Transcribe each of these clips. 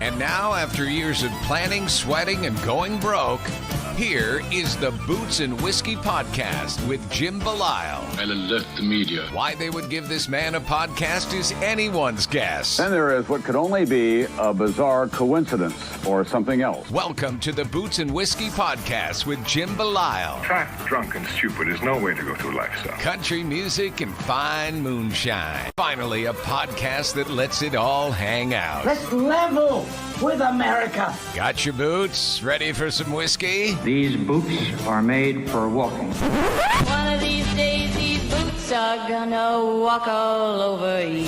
And now, after years of planning, sweating, and going broke, here is the Boots and Whiskey Podcast with Jim Belisle. I'll alert the media. Why they would give this man a podcast is anyone's guess. Then there is what could only be a bizarre coincidence or something else. Welcome to the Boots and Whiskey Podcast with Jim Belisle. Fat, drunk, and stupid is no way to go through life, sir. Country music and fine moonshine. Finally, a podcast that lets it all hang out. Let's level with America. Got your boots? Ready for some whiskey? These boots are made for walking. One of these days, these boots are gonna walk all over you.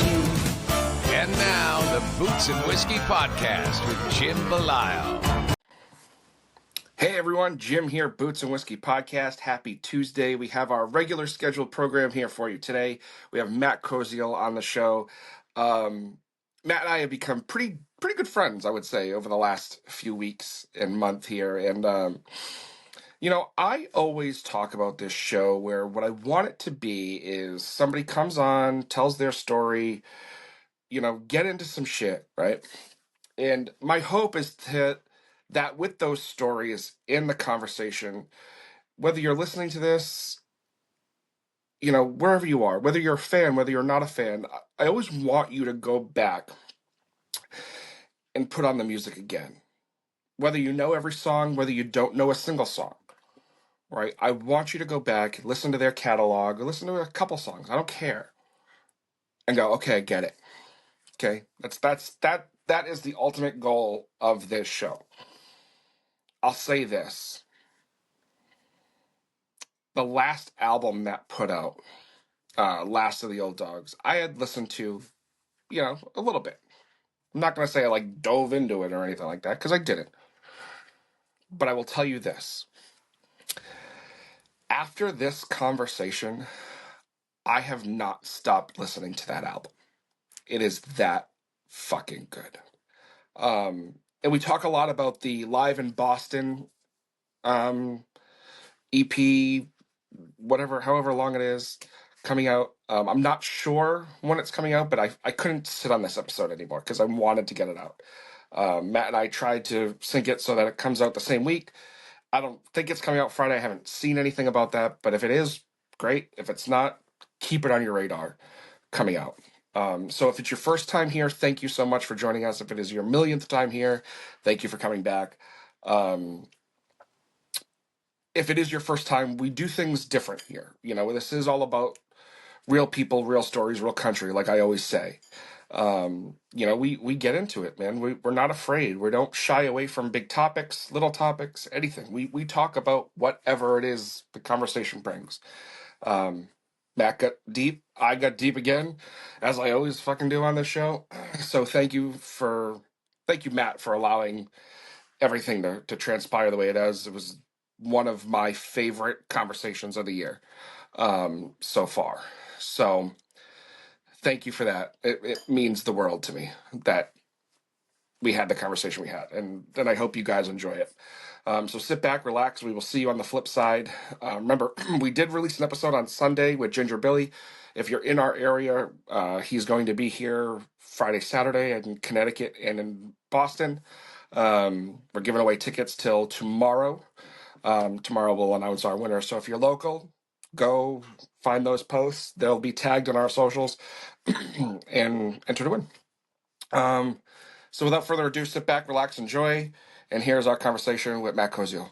And now, the Boots and Whiskey Podcast with Jim Belisle. Hey everyone, Jim here, Boots and Whiskey Podcast. Happy Tuesday. We have our regular scheduled program here for you today. We have Matt Koziol on the show. Matt and I have become pretty good friends, I would say, over the last few weeks and month here. And, I always talk about this show where what I want it to be is somebody comes on, tells their story, get into some shit, right? And my hope is that with those stories in the conversation, whether you're listening to this, wherever you are, whether you're a fan, whether you're not a fan, I always want you to go back and put on the music again. Whether you know every song, whether you don't know a single song, right? I want you to go back, listen to their catalog, or listen to a couple songs. I don't care. And go, okay, I get it. Okay? That is the ultimate goal of this show. I'll say this. The last album Matt put out, Last of the Old Dogs, I had listened to, a little bit. I'm not going to say I dove into it or anything like that, because I didn't. But I will tell you this. After this conversation, I have not stopped listening to that album. It is that fucking good. And we talk a lot about the Live in Boston EP, however long it is, coming out. I'm not sure when it's coming out, but I couldn't sit on this episode anymore because I wanted to get it out. Matt and I tried to sync it so that it comes out the same week. I don't think it's coming out Friday. I haven't seen anything about that, but if it is, great. If it's not, keep it on your radar coming out. So if it's your first time here, thank you so much for joining us. If it is your millionth time here, thank you for coming back. If it is your first time, we do things different here. This is all about real people, real stories, real country, like I always say. We get into it, man. We're not afraid. We don't shy away from big topics, little topics, anything. We talk about whatever it is the conversation brings. Matt got deep. I got deep again, as I always fucking do on this show. So thank you, Matt, for allowing everything to transpire the way it does. It was one of my favorite conversations of the year so far. So thank you for that. It means the world to me that we had the conversation we had, and I hope you guys enjoy it. So sit back, relax. We will see you on the flip side. Remember, we did release an episode on Sunday with Ginger Billy. If you're in our area, he's going to be here Friday, Saturday in Connecticut and in Boston. We're giving away tickets till tomorrow. Tomorrow we'll announce our winner. So if you're local, go find those posts. They'll be tagged on our socials and enter to win. So without further ado, sit back, relax, enjoy. And here's our conversation with Matt Koziol.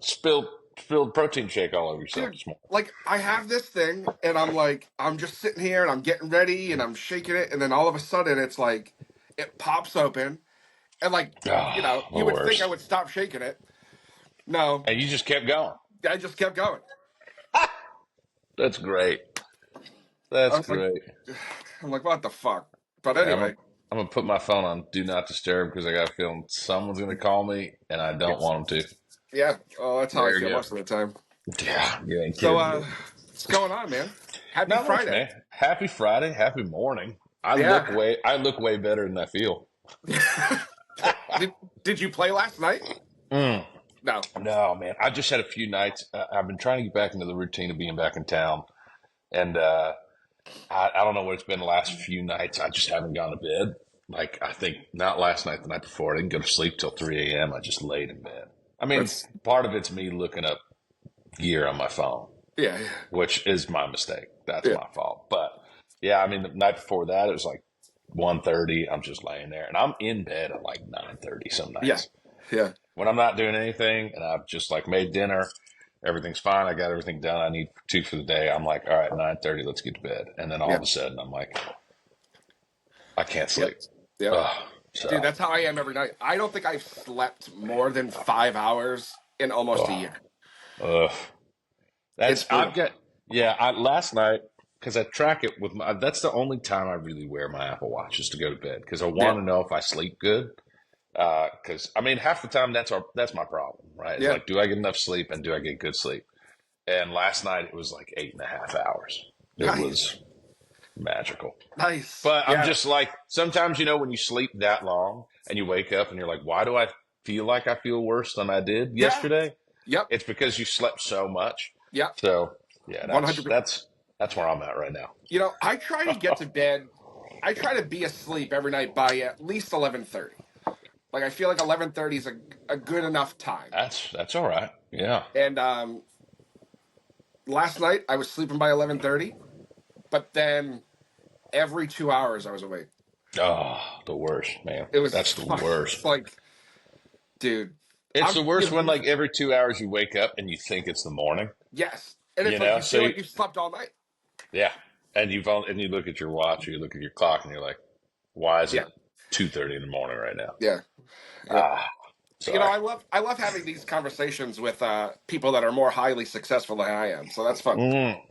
Spilled protein shake all over yourself. Dude, I have this thing, and I'm just sitting here, and I'm getting ready, and I'm shaking it, and then all of a sudden, it's it pops open, and you would think I would stop shaking it. No. And you just kept going. I just kept going. That's great. That's great. I'm like, what the fuck? But anyway. I'm going to put my phone on Do Not Disturb because I got a feeling someone's going to call me, and I don't want them to. Yeah. Oh, that's how I feel most of the time. Yeah. You ain't kidding. So, what's going on, man? Happy Friday. Much, man. Happy Friday. Happy morning. I look way better than I feel. Did you play last night? No, man. I just had a few nights. I've been trying to get back into the routine of being back in town, and I don't know what it's been the last few nights. I just haven't gone to bed, like, I think not last night, the night before, I didn't go to sleep till 3 a.m. I just laid in bed. I mean, That's part of it's me looking up gear on my phone, yeah, which is my mistake. That's yeah, my fault. But yeah, I mean, the night before that, it was like 1:30. I'm just laying there, and I'm in bed at like 9:30 some yeah, nights yeah, when I'm not doing anything, and I've just like made dinner. Everything's fine. I got everything done I need to for the day. I'm like, all right, 9:30, let's get to bed. And then all yeah, of a sudden, I'm like, I can't yep, sleep. yep. Ugh, Dude, so, that's how I am every night. I don't think I've slept more than 5 hours in almost a ugh, year. ugh. It's That's I've brutal. got yeah. I last night because I track it with my. That's the only time I really wear my Apple Watch is to go to bed because I Yeah, want to know if I sleep good. Because I mean, half the time that's my problem, right? It's yeah. like, do I get enough sleep and do I get good sleep? And last night it was like 8.5 hours. It Nice, was magical. nice. But I'm Yeah, just like sometimes when you sleep that long and you wake up and you're like, why do I feel like I feel worse than I did yeah. yesterday? Yep, It's because you slept so much. yep. So yeah, One that's hundred. that's that's where I'm at right now. I try to get to bed. I try to be asleep every night by at least 11:30. Like I feel like 11:30 is a good enough time. That's all right. Yeah. And last night I was sleeping by 11:30, but then every 2 hours I was awake. Oh, the worst, man. It was That's the worst. it's like, dude, It's I'm the worst when feeling like every 2 hours you wake up and you think it's the morning. yes, and it's You like know, you feel like you slept all night. yeah, and you look at your watch or you look at your clock and you're like, why is it Yeah, 2:30 in the morning right now? yeah, yeah. Ah, sorry. I love having these conversations with people that are more highly successful than I am. So that's fun. Mm.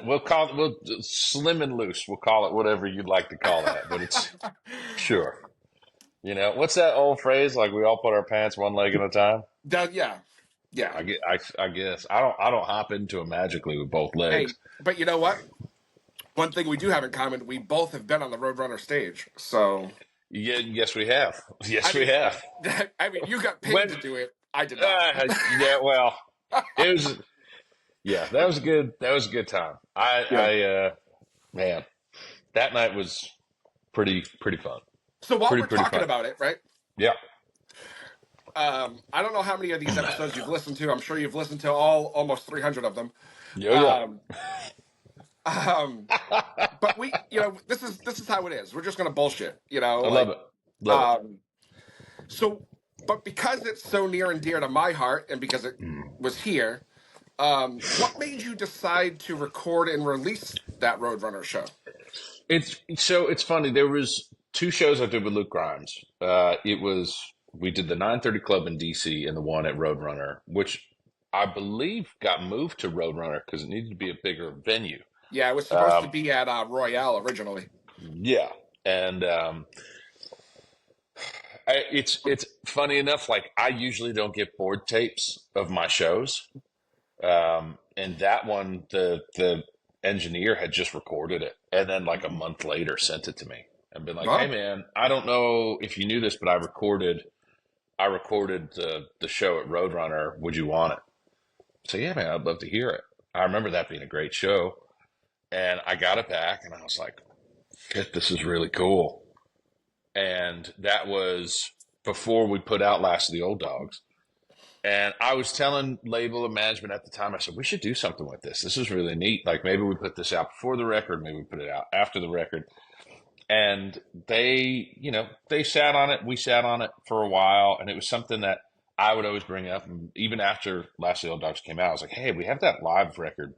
We'll slim and loose. We'll call it whatever you'd like to call that, but it's sure. What's that old phrase? Like we all put our pants one leg at a time. Yeah, yeah. I guess I don't hop into it magically with both legs. Hey, but you know what? One thing we do have in common, we both have been on the Roadrunner stage. So, Yeah, yes, we have. I Yes, we mean, have. you got paid When to do it. I did not. yeah, well, it was yeah, that was good. That was a good time. Yeah. Man, that night was pretty fun. So while we're Pretty talking fun. about it, right? Yeah. I don't know how many of these episodes you've listened to. I'm sure you've listened to all almost 300 of them. Yo, yeah. Um, but this is how it is. We're just gonna bullshit, I love it. Love it. Um, so, but because it's so near and dear to my heart, and because it was here, what made you decide to record and release that Roadrunner show? It's funny. There was two shows I did with Luke Grimes. We did the 930 Club in DC and the one at Roadrunner, which I believe got moved to Roadrunner because it needed to be a bigger venue. Yeah, it was supposed to be at Royale originally. Yeah, and it's funny enough. Like I usually don't get board tapes of my shows, and that one the engineer had just recorded it, and then like a month later sent it to me and been like, "Hey Oh, man, I don't know if you knew this, but I recorded the show at Roadrunner. Would you want it?" So yeah, man, I'd love to hear it. I remember that being a great show, and I got it back, and I was like, "Shit, this is really cool." And that was before we put out Last of the Old Dogs. And I was telling label and management at the time, I said, we should do something with this. This is really neat. Like maybe we put this out before the record, maybe we put it out after the record. And they sat on it. We sat on it for a while. And it was something that I would always bring up. And even after Last of the Old Dogs came out, I was like, hey, we have that live record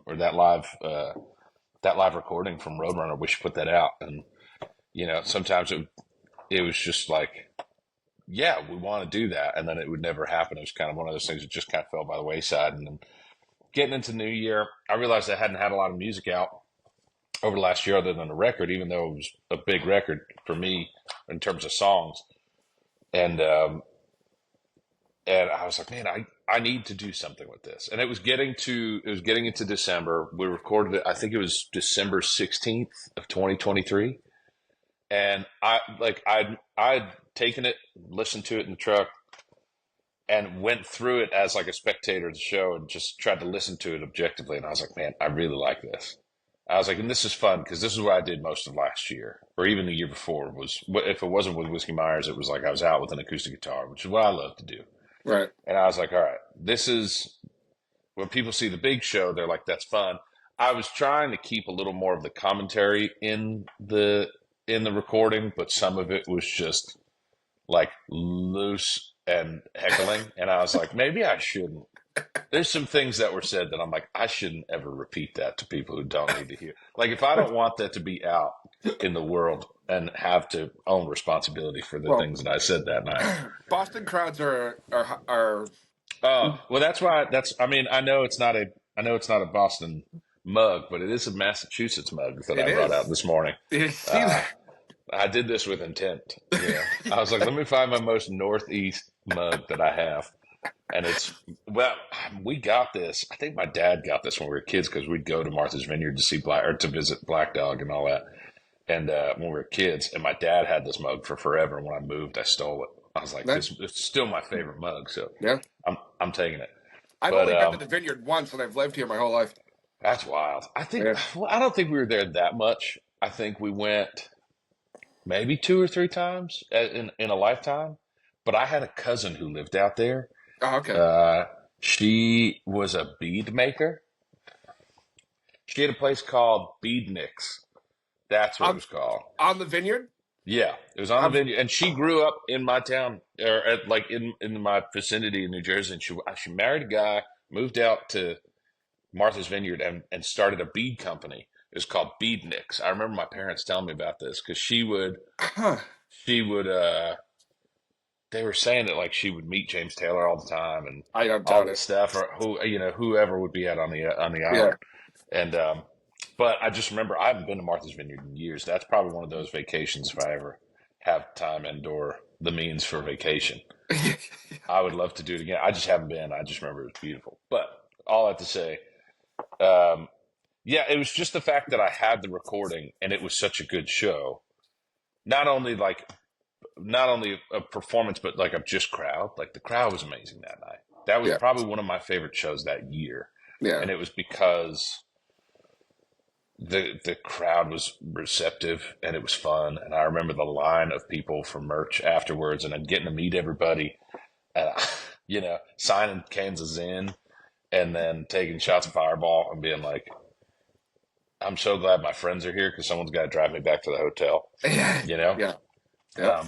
or that live recording from Roadrunner. We should put that out. And, sometimes it was just like, yeah, we want to do that. And then it would never happen. It was kind of one of those things that just kind of fell by the wayside. And then getting into New Year, I realized I hadn't had a lot of music out over the last year other than a record, even though it was a big record for me in terms of songs. And I was like, man, I need to do something with this. And it was getting into December. We recorded it, I think it was December 16th of 2023. And I'd taken it, listened to it in the truck, and went through it as like a spectator of the show and just tried to listen to it objectively. And I was like, man, I really like this. I was like, and this is fun because this is what I did most of last year, or even the year before. Was if it wasn't with Whiskey Myers, it was like I was out with an acoustic guitar, which is what I love to do. Right. And I was like, all right, this is when people see the big show, they're like, that's fun. I was trying to keep a little more of the commentary in the recording, but some of it was just like loose and heckling. And I was like, maybe I shouldn't. There's some things that were said that I'm like, I shouldn't ever repeat that to people who don't need to hear. Like, if I don't want that to be out in the world and have to own responsibility for the things that I said that night. Boston crowds are Well, that's why. I mean, I know it's not a Boston mug, but it is a Massachusetts mug that I brought out this morning. See that? I did this with intent. Yeah, I was like, let me find my most northeast mug that I have. And we got this. I think my dad got this when we were kids because we'd go to Martha's Vineyard to see to visit Black Dog and all that. And when we were kids, and my dad had this mug for forever. And when I moved, I stole it. I was like, it's still my favorite mug. So Yeah. I'm taking it. I've only been to the Vineyard once, and I've lived here my whole life. That's wild. I think. Yeah. Well, I don't think we were there that much. I think we went maybe 2 or 3 times in a lifetime. But I had a cousin who lived out there. Oh, okay. She was a bead maker. She had a place called Beadniks. That's what it was called. On the Vineyard? Yeah, it was on the Vineyard. And she grew up in my town, or in my vicinity in New Jersey. And she married a guy, moved out to Martha's Vineyard, and started a bead company. It was called Beadniks. I remember my parents telling me about this because she would they were saying that like she would meet James Taylor all the time and I don't all doubt this it. stuff, or whoever would be out on the island. And but I just remember I haven't been to Martha's Vineyard in years. That's probably one of those vacations if I ever have time and or the means for vacation. I would love to do it again. I just haven't been. I just remember it was beautiful. But all that to say, yeah, it was just the fact that I had the recording and it was such a good show. Not only a performance, but like a just crowd. Like the crowd was amazing that night. That was probably one of my favorite shows that year. Yeah. And it was because the crowd was receptive and it was fun. And I remember the line of people for merch afterwards and then getting to meet everybody, signing cans of Zen and then taking shots of Fireball and being like, I'm so glad my friends are here because someone's got to drive me back to the hotel. Yeah.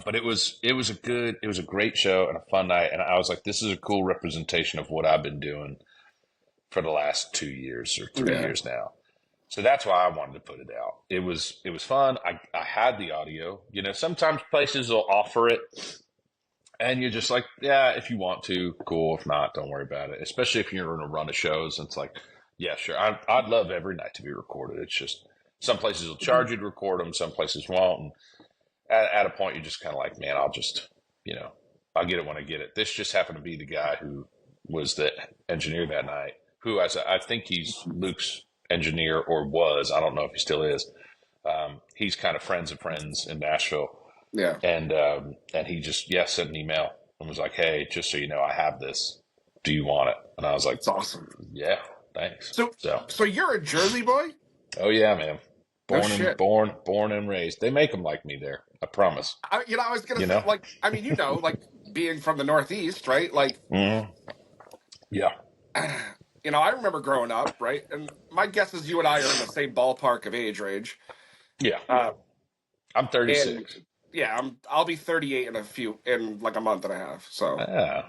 But it was a great show and a fun night. And I was like, this is a cool representation of what I've been doing for the last 2 years or 3 years now. So that's why I wanted to put it out. It was fun. I had the audio. Sometimes places will offer it and you're just like, yeah, if you want to, cool. If not, don't worry about it. Especially if you're in a run of shows. And it's like, yeah, sure. I'd love every night to be recorded. It's just some places will charge you to record them. Some places won't. And at a point, you're just kind of like, man, I'll just, I'll get it when I get it. This just happened to be the guy who was the engineer that night, who I think he's Luke's engineer or was. I don't know if he still is. He's kind of friends of friends in Nashville. Yeah. And he just, sent an email and was like, hey, just so you know, I have this. Do you want it? And I was like, It's awesome. Yeah, thanks. So you're a Jersey boy? Oh, yeah, man. shit. Born and raised. They make them like me there. I promise. I was going to say, like, I mean, like being from the Northeast, right? Like, yeah. I remember growing up, right? And my guess is you and I are in the same ballpark of age range. Yeah. I'm 36. I'll be 38 in like a month and a half. So.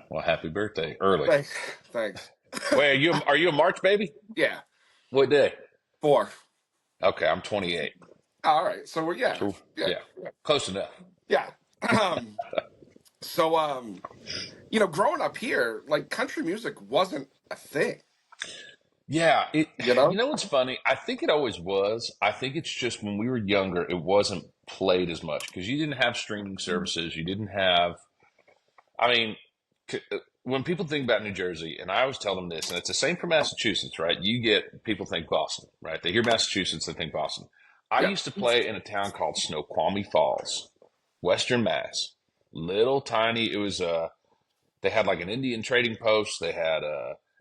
Well, happy birthday early. Thanks. Wait, are you a March baby? Yeah. What day? 4. Okay, I'm 28. All right. So we're yeah. Close enough. Yeah. Growing up here, like country music wasn't a thing. Yeah, you know what's funny? I think it always was. I think it's just when we were younger, it wasn't played as much because you didn't have streaming services. You didn't have. I mean, when people think about New Jersey, and I always tell them this, and it's the same for Massachusetts, right? People think Boston, right? They hear Massachusetts, they think Boston. I used to play in a town called Snoqualmie Falls, Western Mass. Little tiny. It was they had like an Indian trading post. They had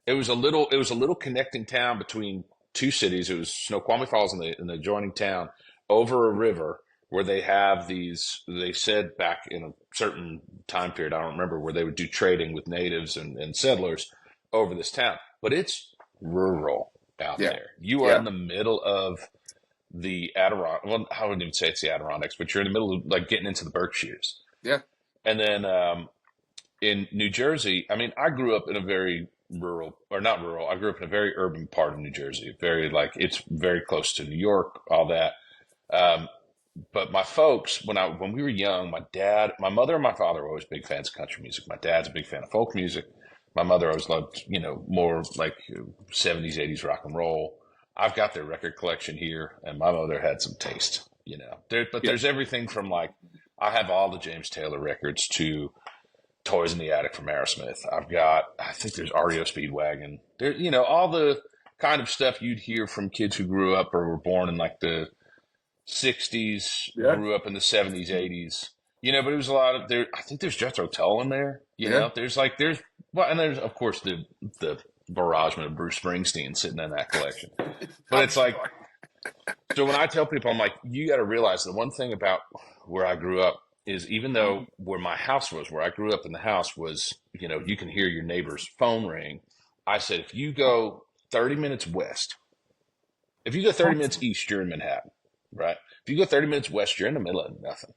it was a little connecting town between two cities. It was Snoqualmie Falls in the adjoining town over a river where they have these, they said back in a certain time period, I don't remember, where they would do trading with natives and settlers over this town. But it's rural out Yeah. there. You are in the middle of the Adirondack. Well, I wouldn't even say it's the Adirondacks, but you're in the middle of like getting into the Berkshires. Yeah. And then in New Jersey, I mean, I grew up in a very rural, or not rural, I grew up in a very urban part of New Jersey. Very like, it's very close to New York, all that. But my folks, when we were young, my mother and my father were always big fans of country music. My dad's a big fan of folk music. My mother always loved, more like 70s, 80s rock and roll. I've got their record collection here, and my mother had some taste, There's everything from like, I have all the James Taylor records to Toys in the Attic from Aerosmith. I think there's REO Speedwagon. There, all the kind of stuff you'd hear from kids who grew up or were born in like the 60s, grew up in the 70s, 80s. But it was a lot of there. I think there's Jethro Tull in there. There's and there's of course the barragement of Bruce Springsteen sitting in that collection. But it's like, so when I tell people, I'm like, you got to realize the one thing about where I grew up is even though where my house was, where I grew up in the house was, you can hear your neighbor's phone ring. I said, if you go 30 minutes west, if you go 30 minutes east, you're in Manhattan, right? If you go 30 minutes west, you're in the middle of nothing.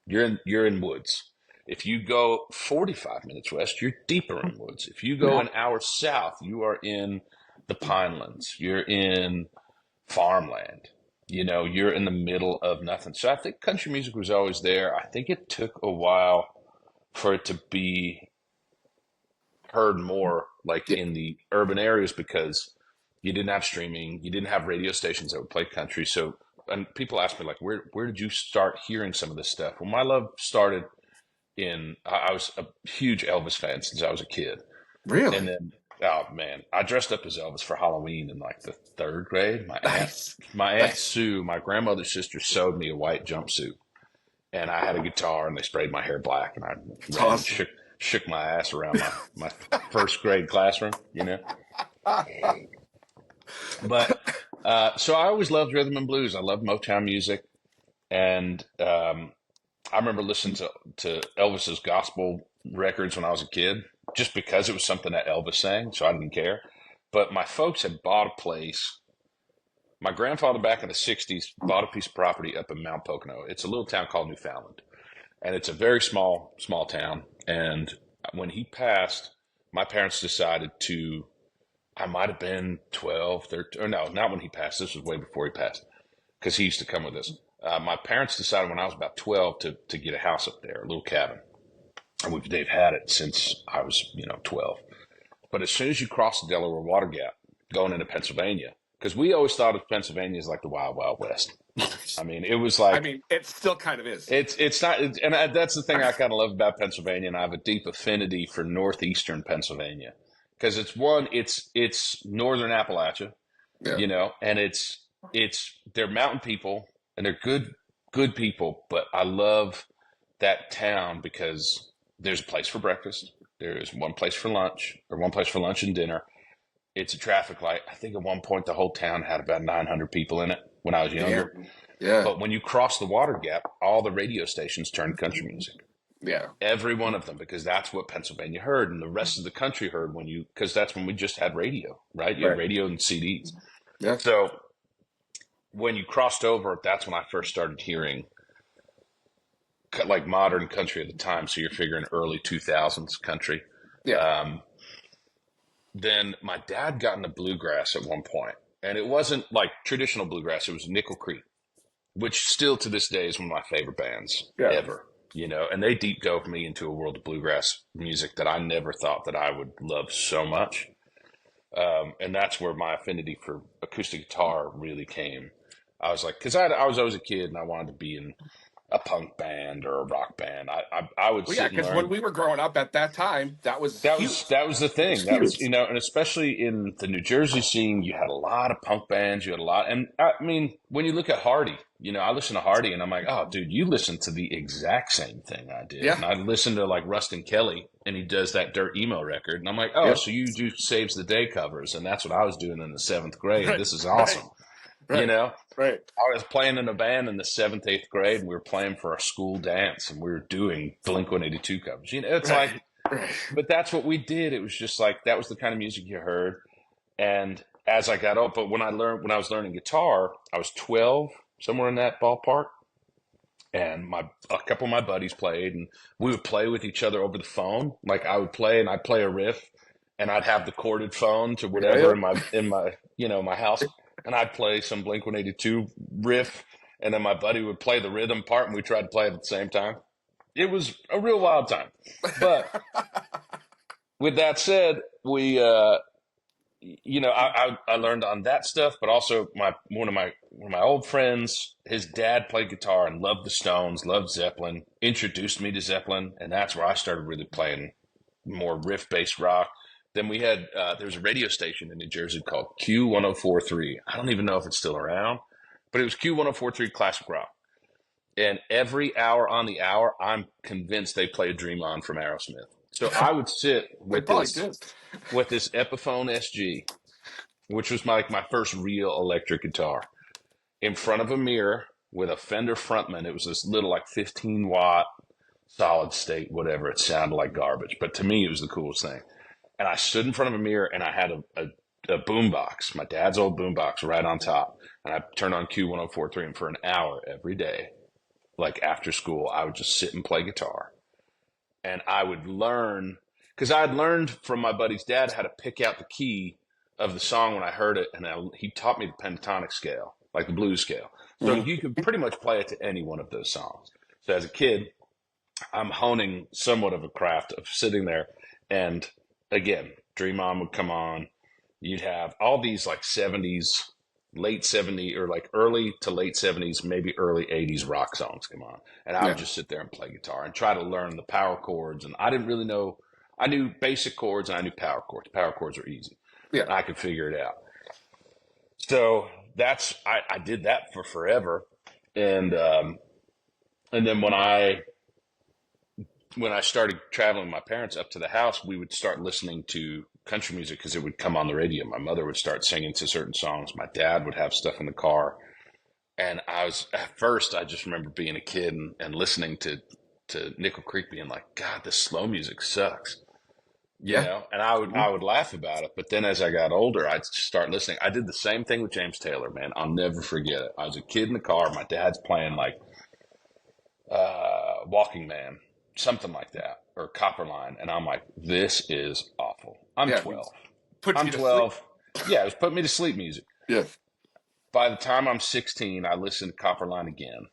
You're in woods. If you go 45 minutes west, you're deeper in woods. If you go an hour south, you are in the Pinelands. You're in farmland. You're in the middle of nothing. So I think country music was always there. I think it took a while for it to be heard more like in the urban areas because you didn't have streaming. You didn't have radio stations that would play country. So, and people ask me like, where did you start hearing some of this stuff? Well, my love started I was a huge Elvis fan since I was a kid. Really? And then, oh man, I dressed up as Elvis for Halloween in like the third grade. My aunt Sue, my grandmother's sister, sewed me a white jumpsuit, and I had a guitar, and they sprayed my hair black, and I ran and shook my ass around my first grade classroom. But so I always loved rhythm and blues. I loved Motown music, and I remember listening to Elvis's gospel records when I was a kid, just because it was something that Elvis sang, so I didn't care. But my folks had bought a place. My grandfather back in the 60s bought a piece of property up in Mount Pocono. It's a little town called Newfoundland, and it's a very small town. And when he passed, my parents decided I might have been 12, 13, or no, not when he passed. This was way before he passed, because he used to come with us. My parents decided when I was about 12 to get a house up there, a little cabin. And they've had it since I was, 12. But as soon as you cross the Delaware Water Gap going into Pennsylvania, because we always thought of Pennsylvania as like the Wild Wild West. I mean, it was like, it still kind of is. It's not, and that's the thing I kind of love about Pennsylvania, and I have a deep affinity for northeastern Pennsylvania because it's northern Appalachia, and they're mountain people. And they're good people, but I love that town because there's a place for breakfast. There's one place for lunch, or one place for lunch and dinner. It's a traffic light. I think at one point the whole town had about 900 people in it when I was younger. Yeah. But when you cross the water gap, all the radio stations turned country music. Yeah. Every one of them, because that's what Pennsylvania heard, and the rest of the country heard because that's when we just had radio, right? You had radio and CDs. Yeah. So when you crossed over, that's when I first started hearing like modern country at the time. So you're figuring early 2000s country. Yeah. Then my dad got into bluegrass at one point, and it wasn't like traditional bluegrass. It was Nickel Creek, which still to this day is one of my favorite bands ever, and they deep dove me into a world of bluegrass music that I never thought that I would love so much. And that's where my affinity for acoustic guitar really came. I was like, because I was always a kid and I wanted to be in a punk band or a rock band. I would Well, yeah, sit and because when learn. we were growing up at that time, that was That huge. was the It was thing. That was, huge. and especially in the New Jersey scene, you had a lot of punk bands. You had a lot, and I mean, when you look at Hardy, I listen to Hardy, and I'm like, oh, dude, you listen to the exact same thing I did. Yeah. And I listen to like Rustin Kelly, and he does that Dirt Emo record, and I'm like, oh, Yeah. so you do Saves the Day covers, and that's what I was doing in the 7th grade. Right. This is awesome. Right. Right. I was playing in a band in the 7th, 8th grade, and we were playing for our school dance, and we were doing Blink-182 covers. It's Right. like. Right. But that's what we did. It was just like that was the kind of music you heard. And as I got up, but when I was learning guitar, I was 12, somewhere in that ballpark. And a couple of my buddies played, and we would play with each other over the phone. Like I would play, and I'd play a riff, and I'd have the corded phone to whatever in my my house, and I'd play some Blink-182 riff, and then my buddy would play the rhythm part, and we tried to play it at the same time. It was a real wild time. But with that said, we, I learned on that stuff, but also one of my old friends, his dad played guitar and loved the Stones, loved Zeppelin, introduced me to Zeppelin, and that's where I started really playing more riff-based rock. Then we had, there was a radio station in New Jersey called Q1043. I don't even know if it's still around, but it was Q1043 Classic Rock. And every hour on the hour, I'm convinced they played Dream On from Aerosmith. So I would sit with this Epiphone SG, which was my first real electric guitar, in front of a mirror with a Fender Frontman. It was this little like 15-watt solid state, whatever. It sounded like garbage, but to me, it was the coolest thing. And I stood in front of a mirror, and I had a boombox, my dad's old boombox, right on top, and I turned on Q1043, and for an hour every day, like after school, I would just sit and play guitar. And I would learn, because I had learned from my buddy's dad how to pick out the key of the song when I heard it. And he taught me the pentatonic scale, like the blues scale. So you could pretty much play it to any one of those songs. So as a kid, I'm honing somewhat of a craft of sitting there. And again, Dream On would come on. You'd have all these like 70s, late 70s, or like early to late 70s, maybe early 80s rock songs come on. And I would just sit there and play guitar and try to learn the power chords. And I didn't really know, I knew basic chords and I knew power chords. Power chords are easy. Yeah. I could figure it out. So I did that for forever. And then when I started traveling with my parents up to the house, we would start listening to country music because it would come on the radio. My mother would start singing to certain songs. My dad would have stuff in the car. And at first, I just remember being a kid and listening to Nickel Creek being like, God, this slow music sucks. And I would laugh about it. But then as I got older, I'd start listening. I did the same thing with James Taylor, man. I'll never forget it. I was a kid in the car. My dad's playing like Walking Man, something like that, or Copperline. And I'm like, this is awful. I'm 12. I'm 12. Yeah, it was put me to sleep music. Yeah. By the time I'm 16, I listen to Copperline again.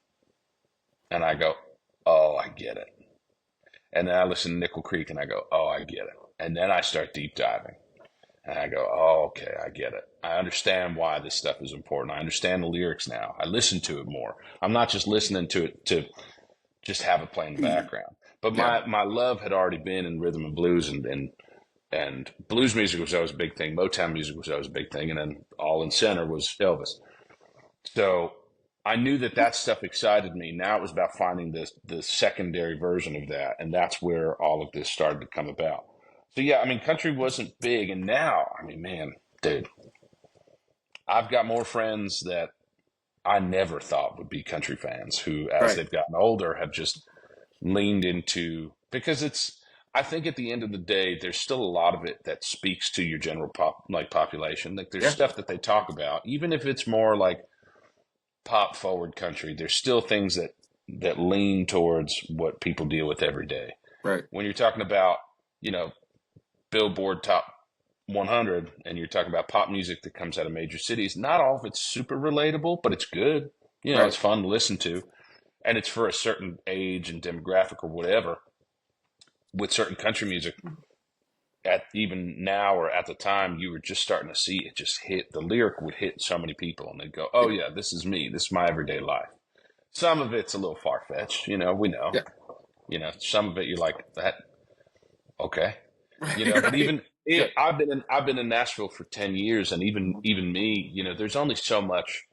And I go, oh, I get it. And then I listen to Nickel Creek and I go, oh, I get it. And then I start deep diving. And I go, oh, okay, I get it. I understand why this stuff is important. I understand the lyrics now. I listen to it more. I'm not just listening to it to just have it play in the background. But my love had already been in rhythm and blues, and blues music was always a big thing. Motown music was always a big thing. And then all in center was Elvis. So I knew that stuff excited me. Now it was about finding the secondary version of that. And that's where all of this started to come about. So yeah, I mean, country wasn't big. And now, I mean, man, dude, I've got more friends that I never thought would be country fans who, as they've gotten older, have just leaned into, because I think at the end of the day, there's still a lot of it that speaks to your general population. Like there's stuff that they talk about, even if it's more like pop forward country, there's still things that lean towards what people deal with every day. Right. When you're talking about, Billboard Top 100 and you're talking about pop music that comes out of major cities, not all of it's super relatable, but it's good. It's fun to listen to. And it's for a certain age and demographic or whatever. With certain country music, at even now or at the time, you were just starting to see it just hit. The lyric would hit so many people, and they'd go, "Oh yeah, this is me. This is my everyday life." some of it's a little far fetched. You know, we know. Yeah. You know, some of it you're like that. Okay. You Right. know, but Right. even Yeah. I've been in Nashville for 10 years, and even me, you know, there's only so much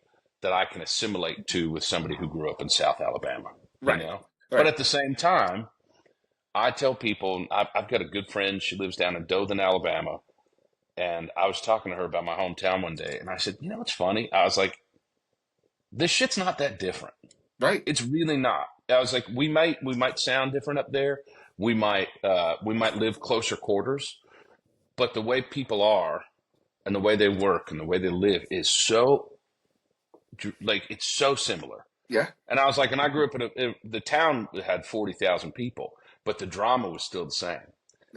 that I can assimilate to with somebody who grew up in South Alabama, you Right. know. But Right. at the same time, I tell people I've got a good friend. She lives down in Dothan, Alabama, and I was talking to her about my hometown one day, and I said, you know, what's funny? I was like, this shit's not that different. Right. It's really not. I was like, we might sound different up there. We might live closer quarters, but the way people are and the way they work and the way they live is so like it's so similar. Yeah. And I was like, and I grew up in the town that had 40,000 people, but the drama was still the same.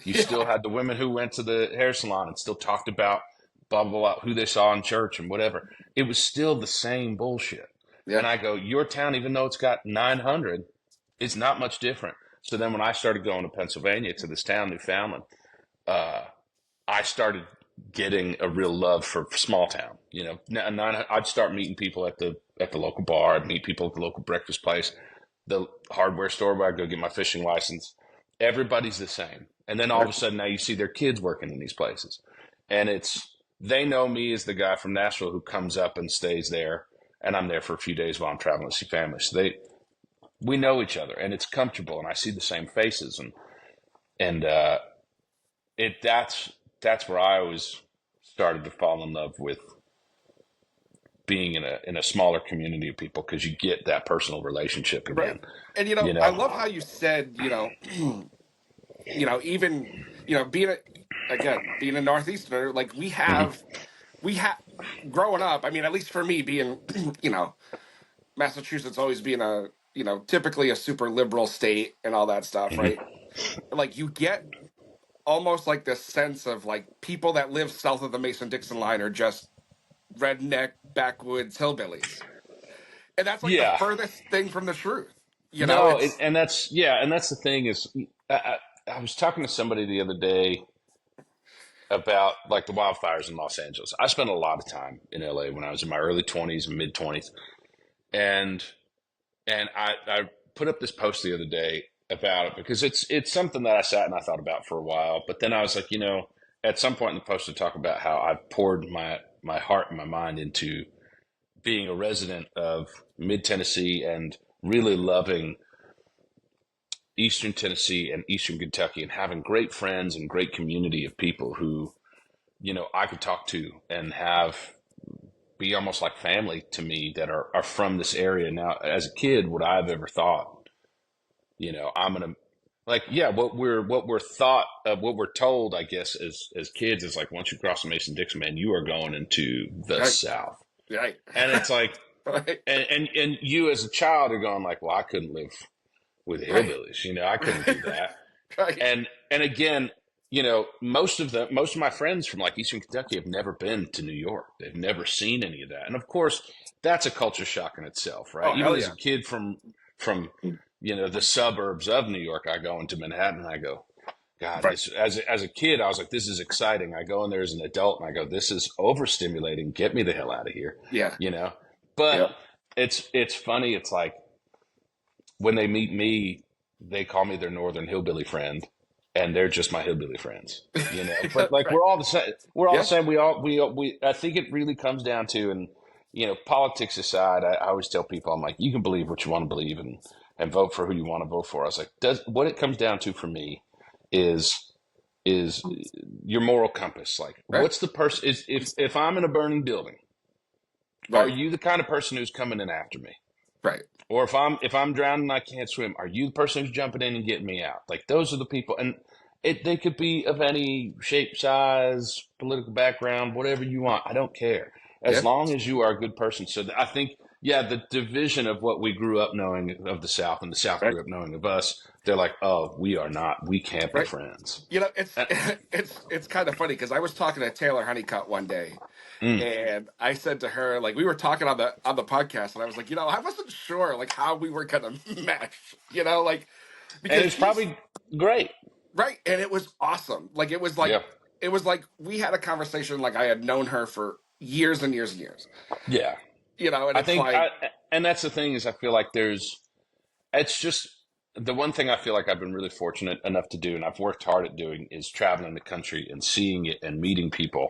You still Yeah. had the women who went to the hair salon and still talked about blah, blah, blah, who they saw in church and whatever. It was still the same bullshit. Yeah. And I go, your town, even though it's got 900, is not much different. So then when I started going to Pennsylvania to this town, Newfoundland, uh, I started getting a real love for small town. You know, I'd start meeting people at the local bar. I'd meet people at the local breakfast place, the hardware store where I go get my fishing license. Everybody's the same. And then all of a sudden now you see their kids working in these places. And they know me as the guy from Nashville who comes up and stays there. And I'm there for a few days while I'm traveling to see family. So we know each other and it's comfortable and I see the same faces and that's where I always started to fall in love with being in a smaller community of people because you get that personal relationship Right. again. And You I know, love how you said, even being being a Northeasterner, like we have growing up. I mean, at least for me, being Massachusetts always being a typically a super liberal state and all that stuff, right? Like you get almost like this sense of like people that live south of the Mason-Dixon line are just redneck backwoods hillbillies, and that's like the yeah, furthest thing from the truth. no, It's and that's the thing is, I was talking to somebody the other day about like the wildfires in Los Angeles. I spent a lot of time in LA when I was in my early 20s and mid 20s, and I put up this post the other day about it because it's something that I sat and I thought about for a while. But then I was like, at some point in the post to talk about how I poured my heart and my mind into being a resident of mid Tennessee and really loving Eastern Tennessee and Eastern Kentucky and having great friends and great community of people who, I could talk to and have be almost like family to me that are from this area. Now, as a kid, would I have ever thought, I'm gonna like, yeah, what we're taught, what we're told, I guess, as kids is like once you cross the Mason Dixon, man, you are going into the right, South, right, and it's like, right, and you as a child are going like, well, I couldn't live with right, hillbillies, I couldn't do that, right, and again. Most of my friends from like Eastern Kentucky have never been to New York. They've never seen any of that. And of course, that's a culture shock in itself, right? oh Even hell as yeah, a kid from the suburbs of New York, I go into Manhattan and I go, God, right, this as a kid, I was like, this is exciting. I go in there as an adult and I go, this is overstimulating. Get me the hell out of here. yeah, You know? But yeah, it's funny, it's like when they meet me, they call me their northern hillbilly friend, and they're just my hillbilly friends, But like right, we're all the same. We're all the yeah, same. We. I think it really comes down to, and politics aside, I always tell people, I'm like, you can believe what you want to believe, and vote for who you want to vote for. I was like, does what it comes down to for me is is your moral compass. Like, right, what's the person? Is if I'm in a burning building, are right, you the kind of person who's coming in after me? right, Or if I'm drowning and I can't swim, are you the person who's jumping in and getting me out? Like those are the people, and they could be of any shape, size, political background, whatever you want. I don't care as yeah, long as you are a good person. So I think, yeah, the division of what we grew up knowing of the South and the South right, grew up knowing of us. They're like, oh, we can't be right. friends. It's Uh, it's kind of funny because I was talking to Taylor Honeycutt one day, mm. and I said to her, like, we were talking on the podcast, and I was like, I wasn't sure like how we were gonna mesh, like And because it's he's probably great. right, and it was awesome. Like Yeah, it was like we had a conversation like I had known her for years and years and years, yeah. and I it's think I, like and that's the thing is I feel like it's just the one thing I feel like I've been really fortunate enough to do, and I've worked hard at doing, is traveling the country and seeing it and meeting people.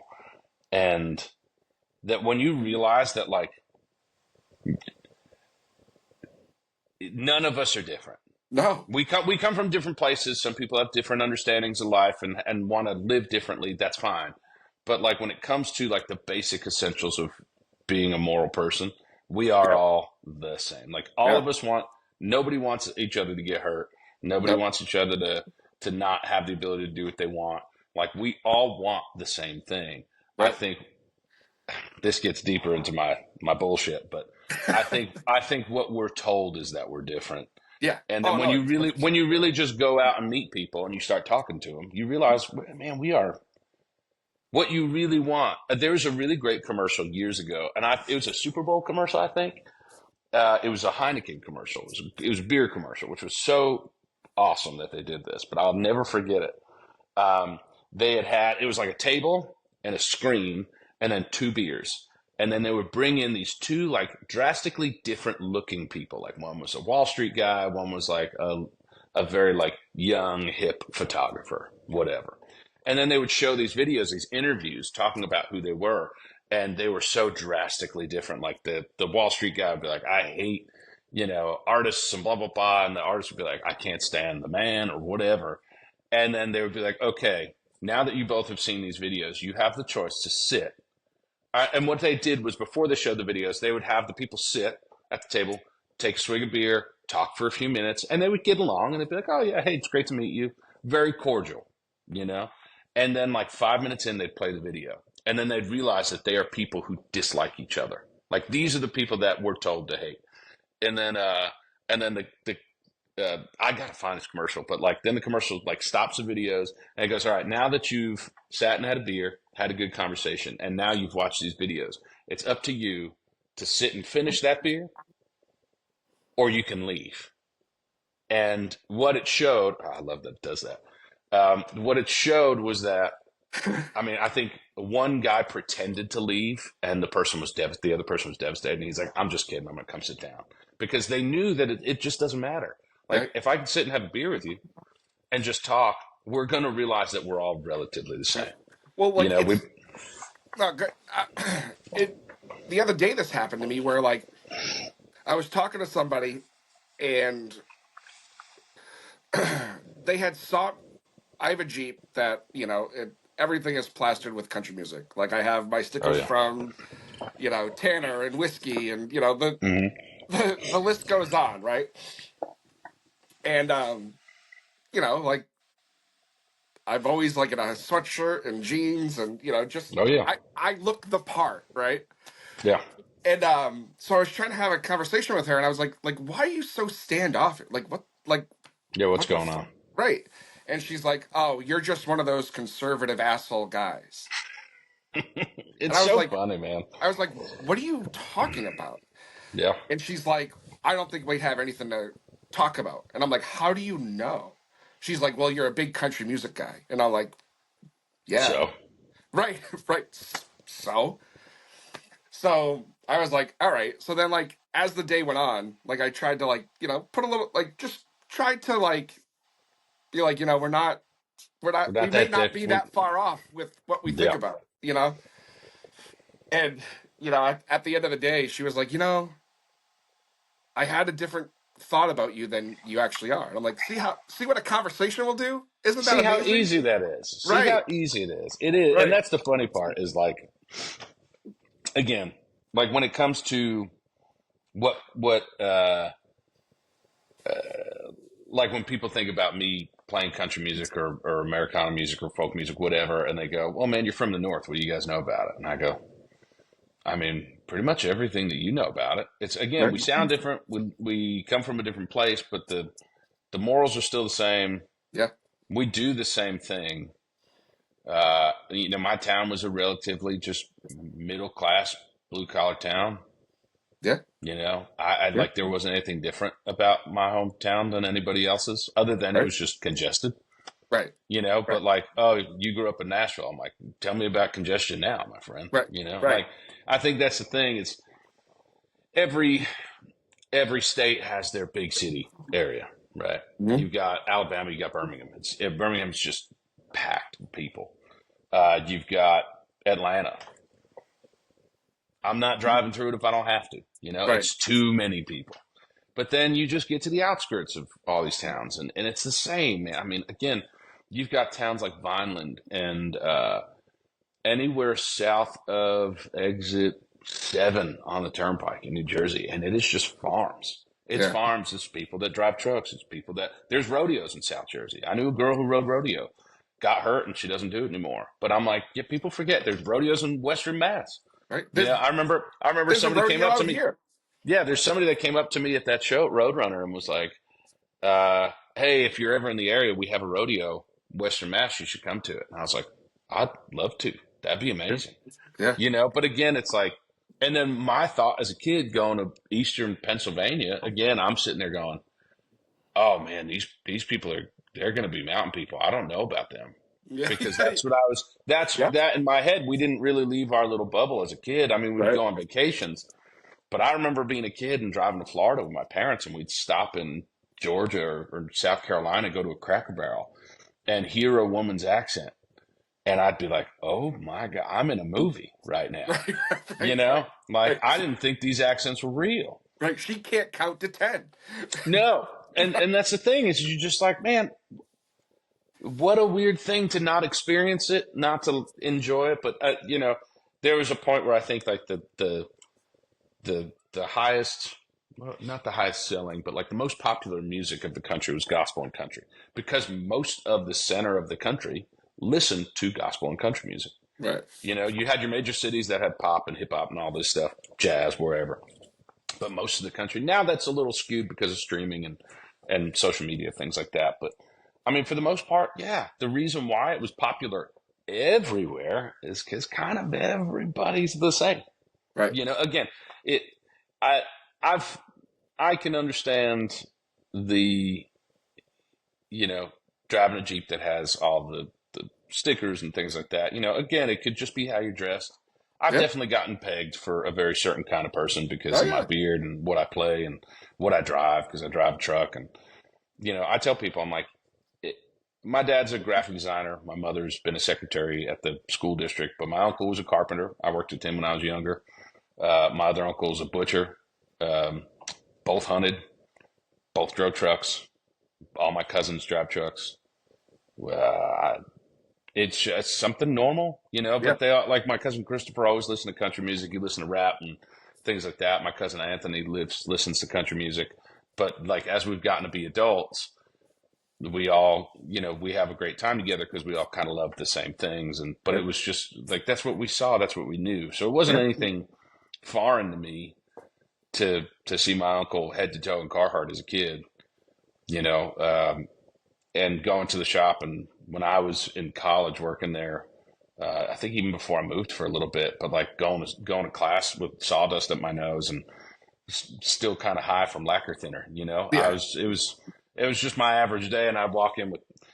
And that when you realize that like none of us are different. No. We come from different places. Some people have different understandings of life and want to live differently. That's fine. But like when it comes to like the basic essentials of being a moral person, we are Yeah. all the same. Like all Yeah. of us nobody wants each other to get hurt. Nobody Nope. wants each other to not have the ability to do what they want. Like we all want the same thing. I Right. think this gets deeper into my bullshit, but I think what we're told is that we're different. Yeah. And Oh then when no. you It's really 100%. when you really just go out and meet people and you start talking to them, you realize, man, we are what you really want. There was a really great commercial years ago, and it was a Super Bowl commercial, I think. It was a Heineken commercial. It was a beer commercial, which was so awesome that they did this, but I'll never forget it. They had it was like a table and a screen and then two beers. And then they would bring in these two like drastically different looking people. Like one was a Wall Street guy, one was like a very like young, hip photographer, whatever. And then they would show these videos, these interviews talking about who they were. And they were so drastically different. Like the Wall Street guy would be like, I hate, artists and blah, blah, blah. And the artist would be like, I can't stand the man or whatever. And then they would be like, okay, now that you both have seen these videos, you have the choice to sit. And what they did was before they showed the videos, they would have the people sit at the table, take a swig of beer, talk for a few minutes, and they would get along and they'd be like, oh, yeah, hey, it's great to meet you. Very cordial, you know? And then like 5 minutes in, they'd play the video. And then they'd realize that they are people who dislike each other. Like these are the people that we're told to hate. And then I gotta find this commercial, but like then the commercial like stops the videos and it goes, all right, now that you've sat and had a beer, had a good conversation, and now you've watched these videos, it's up to you to sit and finish that beer, or you can leave. And what it showed, I love that it does that. What it showed was that, I mean, I think one guy pretended to leave, and the other person was devastated, and he's like, "I'm just kidding. I'm gonna come sit down," because they knew that it just doesn't matter. Like Right. if I can sit and have a beer with you and just talk, we're gonna realize that we're all relatively the same. Well, You like know, we it's no good. It the other day this happened to me where like I was talking to somebody and they had sought. I have a Jeep that everything is plastered with country music. Like I have my oh stickers yeah, from Tanner and whiskey and hmm the list goes on, right? And like I've always like in a sweatshirt and jeans and just oh yeah, I look the part, right? yeah, And so I was trying to have a conversation with her and I was like why are you so standoffish? yeah. What's What the going on? right? And she's like, "Oh, you're just one of those conservative asshole guys." And It's so funny, man. I was like, "What are you talking about?" Yeah, And she's like, "I don't think we have anything to talk about." And I'm like, "How do you know?" She's like, "Well, you're a big country music guy." And I'm like, "Yeah, so right, right." So I was like, "All right." So then, like, as the day went on, like, I tried to put a little just tried to be like, we're we not may that not be that far off with what we think yeah, about. And at the end of the day, she was like, I had a different thought about you than you actually are. And I'm like, see what a conversation will do? Isn't that See how amazing? easy that is. See Right, how easy it is. It is, and right, that's the funny part. Is like again, like when it comes to what like when people think about me playing country music or Americana music or folk music, whatever, and they go, "Well, man, you're from the North. What do you guys know about it?" And I go, "I mean, pretty much everything that you know about it. It's again, right. we sound different. We come from a different place, but the morals are still the same. Yeah, We do the same thing. My town was a relatively just middle class, blue collar town. yeah, I yeah, like there wasn't anything different about my hometown than anybody else's, other than it right, was just congested. right, right, But like, oh, you grew up in Nashville. I'm like, tell me about congestion now, my friend. right, right, Like I think that's the thing. It's every every state has their big city area, right? Mhm. You've got Alabama, you got Birmingham. Birmingham's just packed with people. You've got Atlanta. I'm not driving through it if I don't have to. Right. It's too many people. But then you just get to the outskirts of all these towns, and it's the same, man. I mean, again, you've got towns like Vineland and anywhere south of exit 7 on the turnpike in New Jersey, and it is just farms. It's Yeah. farms. It's people that drive trucks. It's people that there's rodeos in South Jersey. I knew a girl who rode rodeo, got hurt, and she doesn't do it anymore. But I'm like, yeah, people forget there's rodeos in Western Mass. Right. Yeah, I remember There's a somebody came rodeo up to out me. here. Yeah, there's somebody that came up to me at that show at Roadrunner and was like, hey, if you're ever in the area, we have a rodeo, Western Mass, you should come to it. And I was like, I'd love to. That'd be amazing. Yeah. But again, it's like, and then my thought as a kid going to Eastern Pennsylvania, again, I'm sitting there going, oh man, these people they're going to be mountain people. I don't know about them. Yeah. Because that in my head, we didn't really leave our little bubble as a kid. I mean, we'd Right. go on vacations, but I remember being a kid and driving to Florida with my parents, and we'd stop in Georgia or South Carolina, go to a Cracker Barrel and hear a woman's accent. And I'd be like, oh my God, I'm in a movie right now. Right. I didn't think these accents were real. Right. She can't count to 10. No. And that's the thing is you're just like, man, what a weird thing to not experience it, not to enjoy it. But, there was a point where I think like the highest, well, not the highest selling, but like the most popular music of the country was gospel and country because most of the center of the country listened to gospel and country music. Right. You had your major cities that had pop and hip hop and all this stuff, jazz, wherever. But most of the country, now that's a little skewed because of streaming and social media, things like that. But I mean, for the most part, yeah, the reason why it was popular everywhere is because kind of everybody's the same. Right. Again, I can understand the, driving a Jeep that has all the stickers and things like that. Again, it could just be how you're dressed. I've definitely gotten pegged for a very certain kind of person because of my beard and what I play and what I drive because I drive a truck. And, I tell people, I'm like, my dad's a graphic designer. My mother's been a secretary at the school district, but my uncle was a carpenter. I worked with him when I was younger. My other uncle was a butcher. Both hunted, both drove trucks. All my cousins drive trucks. It's just something normal, but they all, like my cousin Christopher always listened to country music. He listened to rap and things like that. My cousin Anthony listens to country music. But like, as we've gotten to be adults, we all, we have a great time together because we all kind of love the same things. But it was just like, that's what we saw. That's what we knew. So it wasn't anything foreign to me to see my uncle head to toe in Carhartt as a kid, and going to the shop. And when I was in college working there, I think even before I moved for a little bit, but like going to class with sawdust up my nose and still kind of high from lacquer thinner, Yeah. it was just my average day. And I'd walk in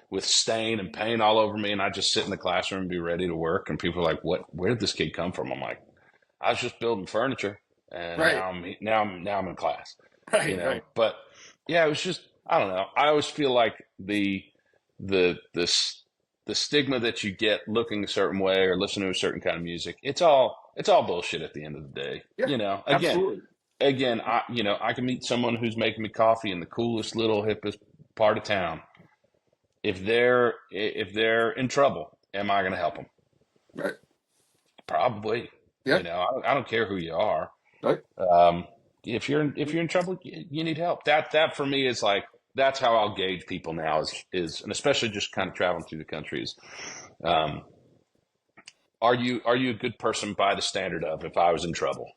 with stain and paint all over me. And I'd just sit in the classroom and be ready to work. And people are like, where did this kid come from? I'm like, I was just building furniture. And now I'm in class, Right. But yeah, it was just, I don't know. I always feel like the stigma that you get looking a certain way or listening to a certain kind of music, it's all bullshit at the end of the day. Yeah, absolutely. Again, I can meet someone who's making me coffee in the coolest little hippest part of town. If they're in trouble, am I going to help them? Right. Probably. Yeah. I don't care who you are. Right. If you're in trouble, you need help. That for me is like, that's how I'll gauge people now is, and especially just kind of traveling through the country is, are you a good person by the standard of, if I was in trouble,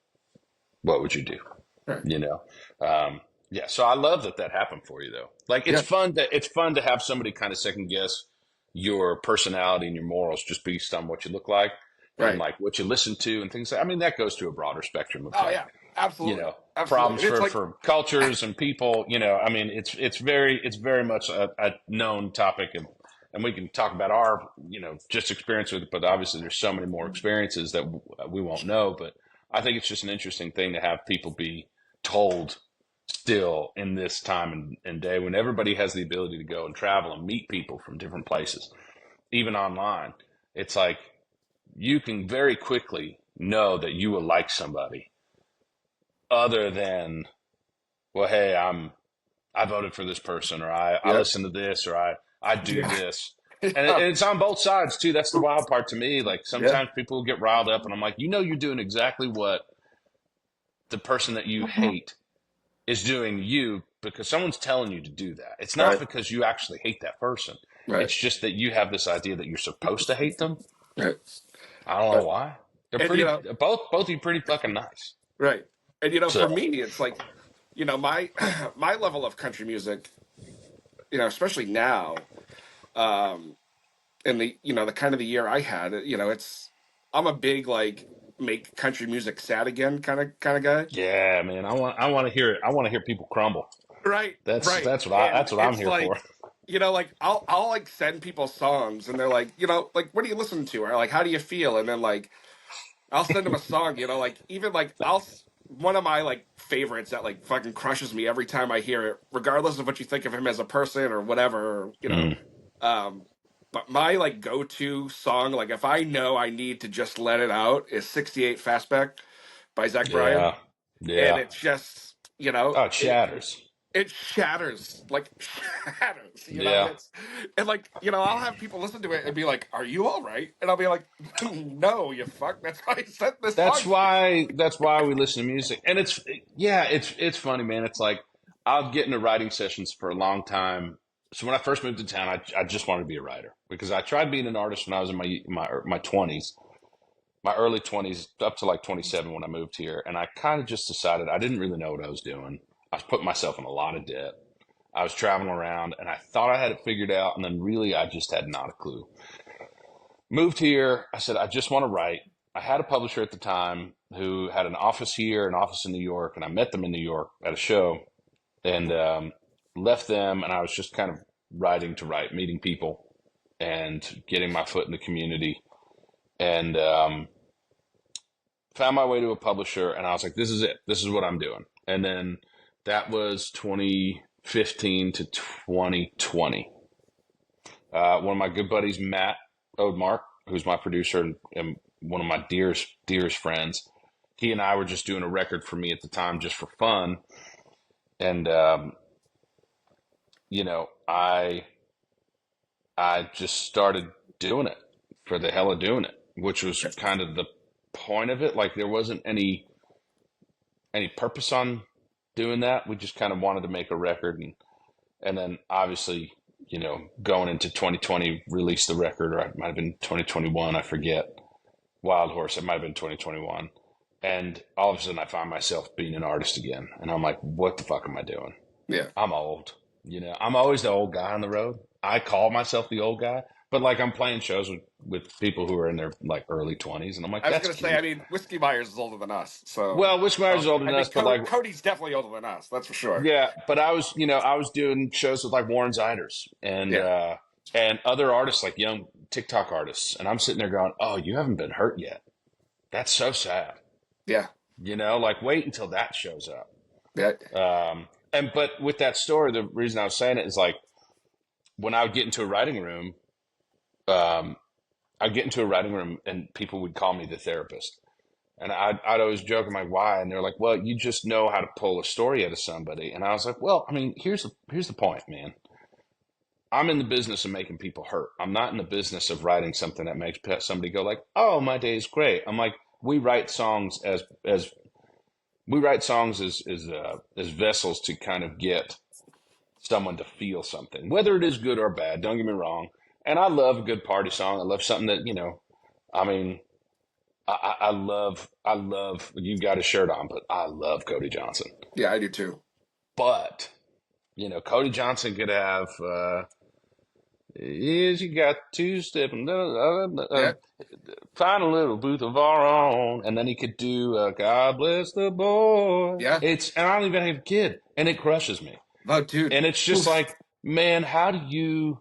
what would you do? Right. Yeah. So I love that happened for you though. Like it's fun to have somebody kind of second guess your personality and your morals just based on what you look like. Right. And like what you listen to and things like, I mean, that goes to a broader spectrum of Oh yeah, absolutely. problems It's like, for cultures and people, I mean, it's very much a known topic and we can talk about our, just experience with it, but obviously there's so many more experiences that we won't know, but I think it's just an interesting thing to have people be told still in this time and day when everybody has the ability to go and travel and meet people from different places, even online. It's like you can very quickly know that you will like somebody other than, well, hey, I voted for this person, or I Yep. listen to this, or I do Yeah. this. And Yeah. it's on both sides too. That's the wild part to me. Like Yeah. sometimes people get riled up and I'm like, you're doing exactly what the person that you hate is doing to you because someone's telling you to do that. It's not Right. because you actually hate that person. Right. It's just that you have this idea that you're supposed to hate them. Right. I don't know Right. why. They're And pretty, both of you pretty fucking nice. right. And for So me, it's like, my my level of country music, especially now, um, in the the kind of the year I had, it's I'm a big like make country music sad again kind of guy. yeah, man, I want to hear it. I want to hear people crumble. Right, That's right. that's what I And that's what I'm it's here for. like, like I'll like send people songs and they're like, like what do you listen to? Or like how do you feel? And then like I'll send them a song, like even like one of my like favorites that like fucking crushes me every time I hear it, regardless of what you think of him as a person or whatever, Mm, Um, but my like go-to song, like if I know I need to just let it out, is "68 Fastback" by Zach Bryan, yeah, and yeah. it's just Oh, it shatters. it shatters like shatters, Yeah. and like I'll have people listen to it and be like, "Are you all right?" And I'll be like, "No, you fuck. That's why I sent this That's song to you." why that's why we listen to music. And it's funny, man. It's like I'll get into writing sessions for a long time. So when I first moved to town, I just wanted to be a writer because I tried being an artist when I was in my 20s, my early 20s up to like 27 when I moved here, and I kind of just decided I didn't really know what I was doing. I was putting myself in a lot of debt. I was traveling around and I thought I had it figured out, and then really I just had not a clue. Moved here. I said, I just want to write. I had a publisher at the time who had an office here, an office in New York, and I met them in New York at a show and left them. And I was just kind of writing to write, meeting people and getting my foot in the community. And found my way to a publisher, and I was like, this is it. This is what I'm doing. And then that was 2015 to 2020. One of my good buddies, Matt Odemark, who's my producer and one of my dearest friends, he and I were just doing a record for me at the time just for fun. And, I just started doing it for the hell of doing it, which was kind of the point of it. Like there wasn't any purpose on doing that. We just kind of wanted to make a record and then obviously, going into 2020, released the record, or it might have been 2021, I forget. Wild Horse, it might have been 2021. And all of a sudden I find myself being an artist again. And I'm like, what the fuck am I doing? Yeah, I'm old. I'm always the old guy on the road. I call myself the old guy, but like I'm playing shows with people who are in their like early 20s. And I'm like, I was that's gonna say, I cute. mean, Whiskey Myers is older than us, so Well, Wish Myers is older I than mean, us, but like, Cody's definitely older than us. That's for sure. yeah, but I was doing shows with like Warren Ziders Yeah, and other artists, like young TikTok artists, and I'm sitting there going, "Oh, you haven't been hurt yet. That's so sad." yeah, Like wait until that shows up. yeah, But with that story, the reason I was saying it is like when I would get into a writing room, um, I'd get into a writing room and people would call me the therapist. And I'd always joke, I'm like, why? And they're like, well, you just know how to pull a story out of somebody. And I was like, well, I mean, here's the point, man. I'm in the business of making people hurt. I'm not in the business of writing something that makes somebody go like, oh, my day is great. I'm like, we write songs as vessels to kind of get someone to feel something, whether it is good or bad. Don't get me wrong. And I love a good party song. I love something that, I mean, I love, you got his shirt on, but I love Cody Johnson. yeah. I do too. But, Cody Johnson could have, is you got two stepping, Yeah, find a little booth of our own. And then he could do, God bless the boy. yeah. And I don't even have a kid. And it crushes me. Oh, dude. And it's just Oof. like, man, how do you,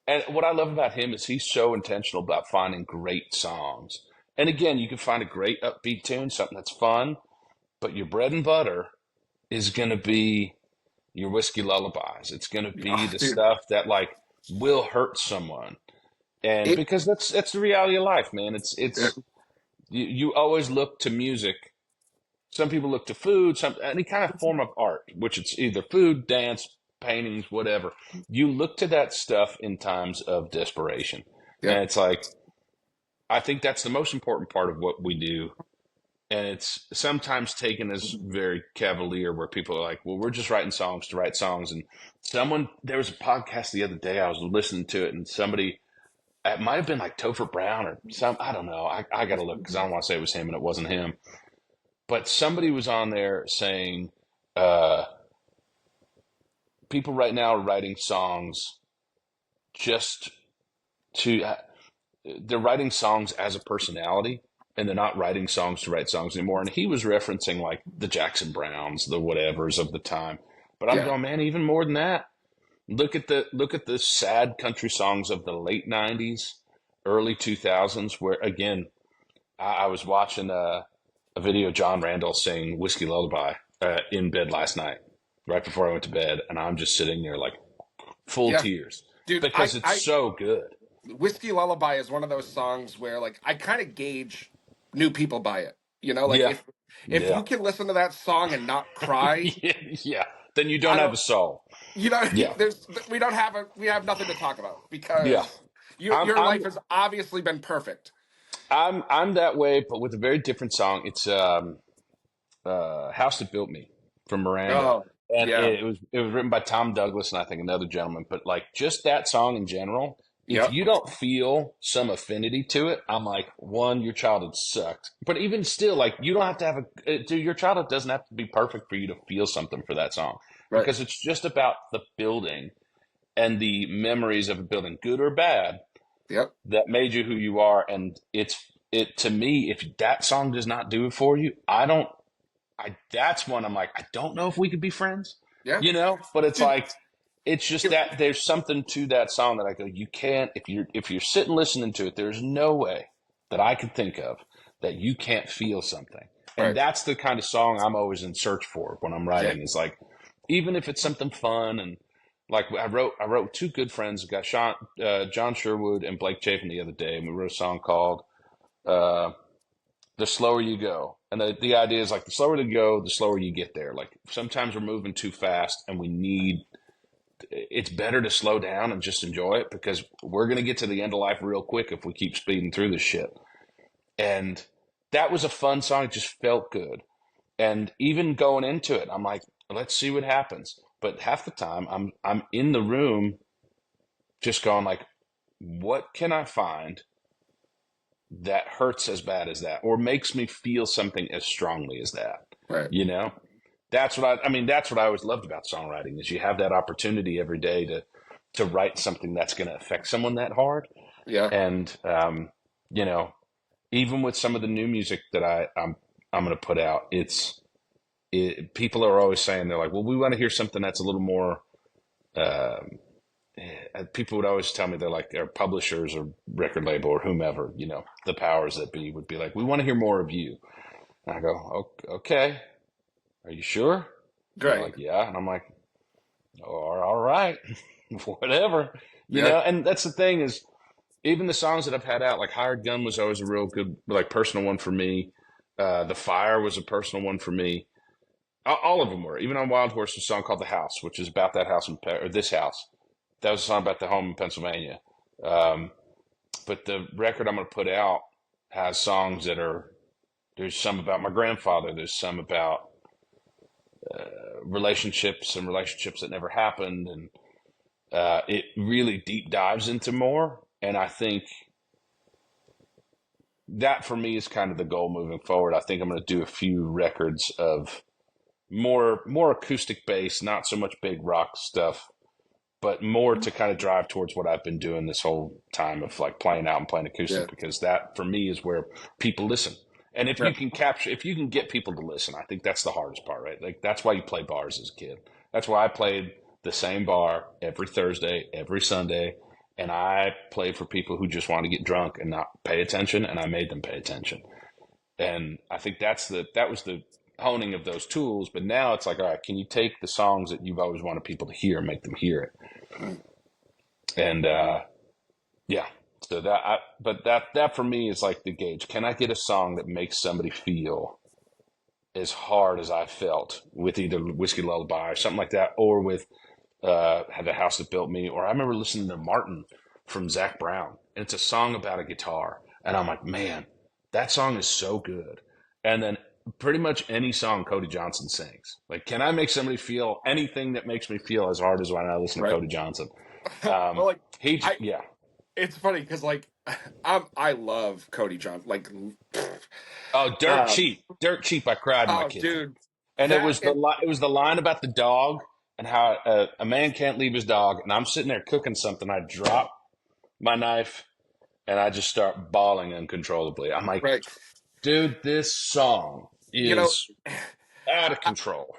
and what I love about him is he's so intentional about finding great songs. And again, you can find a great upbeat tune, something that's fun, but your bread and butter is going to be your whiskey lullabies. It's going to be Oh, the dude, stuff that like will hurt someone. And it, because that's the reality of life, man. it It's you always look to music. Some people look to food, any kind of form of art, which it's either food, dance, paintings, whatever. You look to that stuff in times of desperation. yeah, And it's like I think that's the most important part of what we do. And it's sometimes taken as very cavalier, where people are like, well, we're just writing songs to write songs. And there was a podcast the other day, I was listening to it, and somebody, it might have been like Topher Brown or I don't know. I got to look because I don't want to say it was him and it wasn't him. But somebody was on there saying, uh, people right now are writing songs just to, they're writing songs as a personality, and they're not writing songs to write songs anymore. And he was referencing like the Jackson Browns, the whatevers of the time. But I'm yeah, going, man, even more than that. Look at the sad country songs of the late '90s, early 2000s, where again, I was watching a video of John Randall sing "Whiskey Lullaby" in bed last night, right before I went to bed, and I'm just sitting there like full yeah, tears dude. because it's so good. Whiskey Lullaby is one of those songs where like I kind of gauge new people by it. You know, like Yeah, if yeah, you can listen to that song and not cry, yeah, yeah. Then you don't I have don't. a soul. You know, Yeah, we have nothing to talk about yeah. because I'm your I'm life has obviously been perfect. I'm that way, but with a very different song. It's House That Built Me from Miranda. Oh And yeah, it was written by Tom Douglas and I think another gentleman. But like just that song in general, if yep, you don't feel some affinity to it, I'm like, one, your childhood sucked. But even still, like you don't have to have dude, your childhood doesn't have to be perfect for you to feel something for that song. right, Because it's just about the building and the memories of a building, good or bad, yep, that made you who you are. And it to me, if that song does not do it for you, I don't that's one I'm like, I don't know if we could be friends, yeah, but it's dude. like, it's just that there's something to that song that I go, you can't, if you're sitting listening to it, there's no way that I could think of that you can't feel something. And Right, that's the kind of song I'm always in search for when I'm yeah, writing is like, even if it's something fun and like I wrote with two good friends, got John Sherwood and Blake Chapin the other day, and we wrote a song called, uh, the slower you go. And the idea is like the slower you go, the slower you get there. Like sometimes we're moving too fast and it's better to slow down and just enjoy it because we're going to get to the end of life real quick if we keep speeding through this shit. And that was a fun song. It just felt good. And even going into it, I'm like, let's see what happens. But half the time I'm in the room just going like, what can I find that hurts as bad as that or makes me feel something as strongly as that, right, you know? That's what I mean, that's what I always loved about songwriting is you have that opportunity every day to write something that's going to affect someone that hard. yeah, And you know, even with some of the new music that I'm going to put out, people are always saying, they're like, well, we want to hear something that's a little more um people would always tell me, they're like, our publishers or record label or whomever, the powers that be would be like, we want to hear more of you. And I go, okay, are you sure? And they're great, like, yeah. And I'm like, oh, all right, whatever, yeah, and that's the thing is, even the songs that I've had out, like Hired Gun was always a real good, like personal one for me. The Fire was a personal one for me. All of them were. Even on Wild Horse, a song called The House, which is about that house or this house. That was a song about the home in Pennsylvania. Um, but the record I'm going to put out has songs there's some about my grandfather. There's some about relationships and relationships that never happened. And it really deep dives into more. And I think that for me is kind of the goal moving forward. I think I'm going to do a few records of more acoustic bass, not so much big rock stuff, but more to kind of drive towards what I've been doing this whole time of like playing out and playing yeah, acoustic, because that for me is where people listen. And yeah, if you can get people to listen, I think that's the hardest part, right? Like that's why you play bars as a kid. That's why I played the same bar every Thursday, every Sunday. And I played for people who just want to get drunk and not pay attention. And I made them pay attention. And I think that was honing of those tools. But now it's like, all right, can you take the songs that you've always wanted people to hear and make them hear it? And yeah, so that for me is like the gauge. Can I get a song that makes somebody feel as hard as I felt with either Whiskey Lullaby or something like that, or with The House That Built Me? Or I remember listening to Martin from Zach Brown, and it's a song about a guitar, and I'm like, man, that song is so good. And then pretty much any song Cody Johnson sings, like, can I make somebody feel anything that makes me feel as hard as when I listen to Cody Johnson? Well, like Yeah. it's funny because like I love Cody Johnson. Like, Oh, Dirt Cheap. I cried in my oh, kids. dude, And it was that it was the line about the dog and how a man can't leave his dog. And I'm sitting there cooking something. I drop my knife and I just start bawling uncontrollably. I'm like, right. dude, this song You know, is out of control.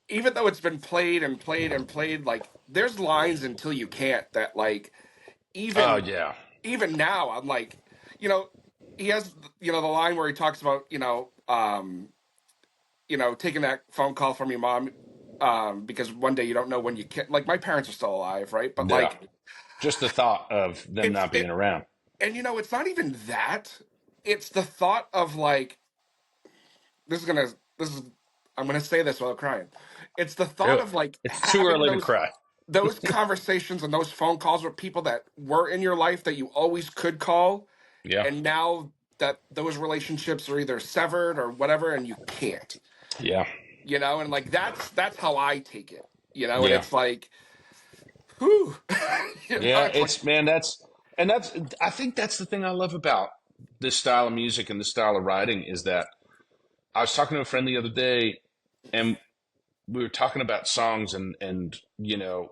even though it's been played and played and played, like there's lines until you can't that like Oh even yeah, even now I'm like, you know, he has the line where he talks about taking that phone call from your mom because one day you don't know when you can. Like my parents are still alive, right? But yeah. like Just the thought of them it's not being around. and it's not even that. It's the thought of like this is gonna this is I'm gonna say this without crying. It's the Do thought it. of like It's too having early to cry. those conversations and those phone calls with people that were in your life that you always could call, Yeah, and now that those relationships are either severed or whatever, and you can't, yeah, and like that's how I take it, and yeah. it's like, whew, Yeah, it's like, it's man, that's I think that's the thing I love about this style of music and this style of writing is that I was talking to a friend the other day and we were talking about songs and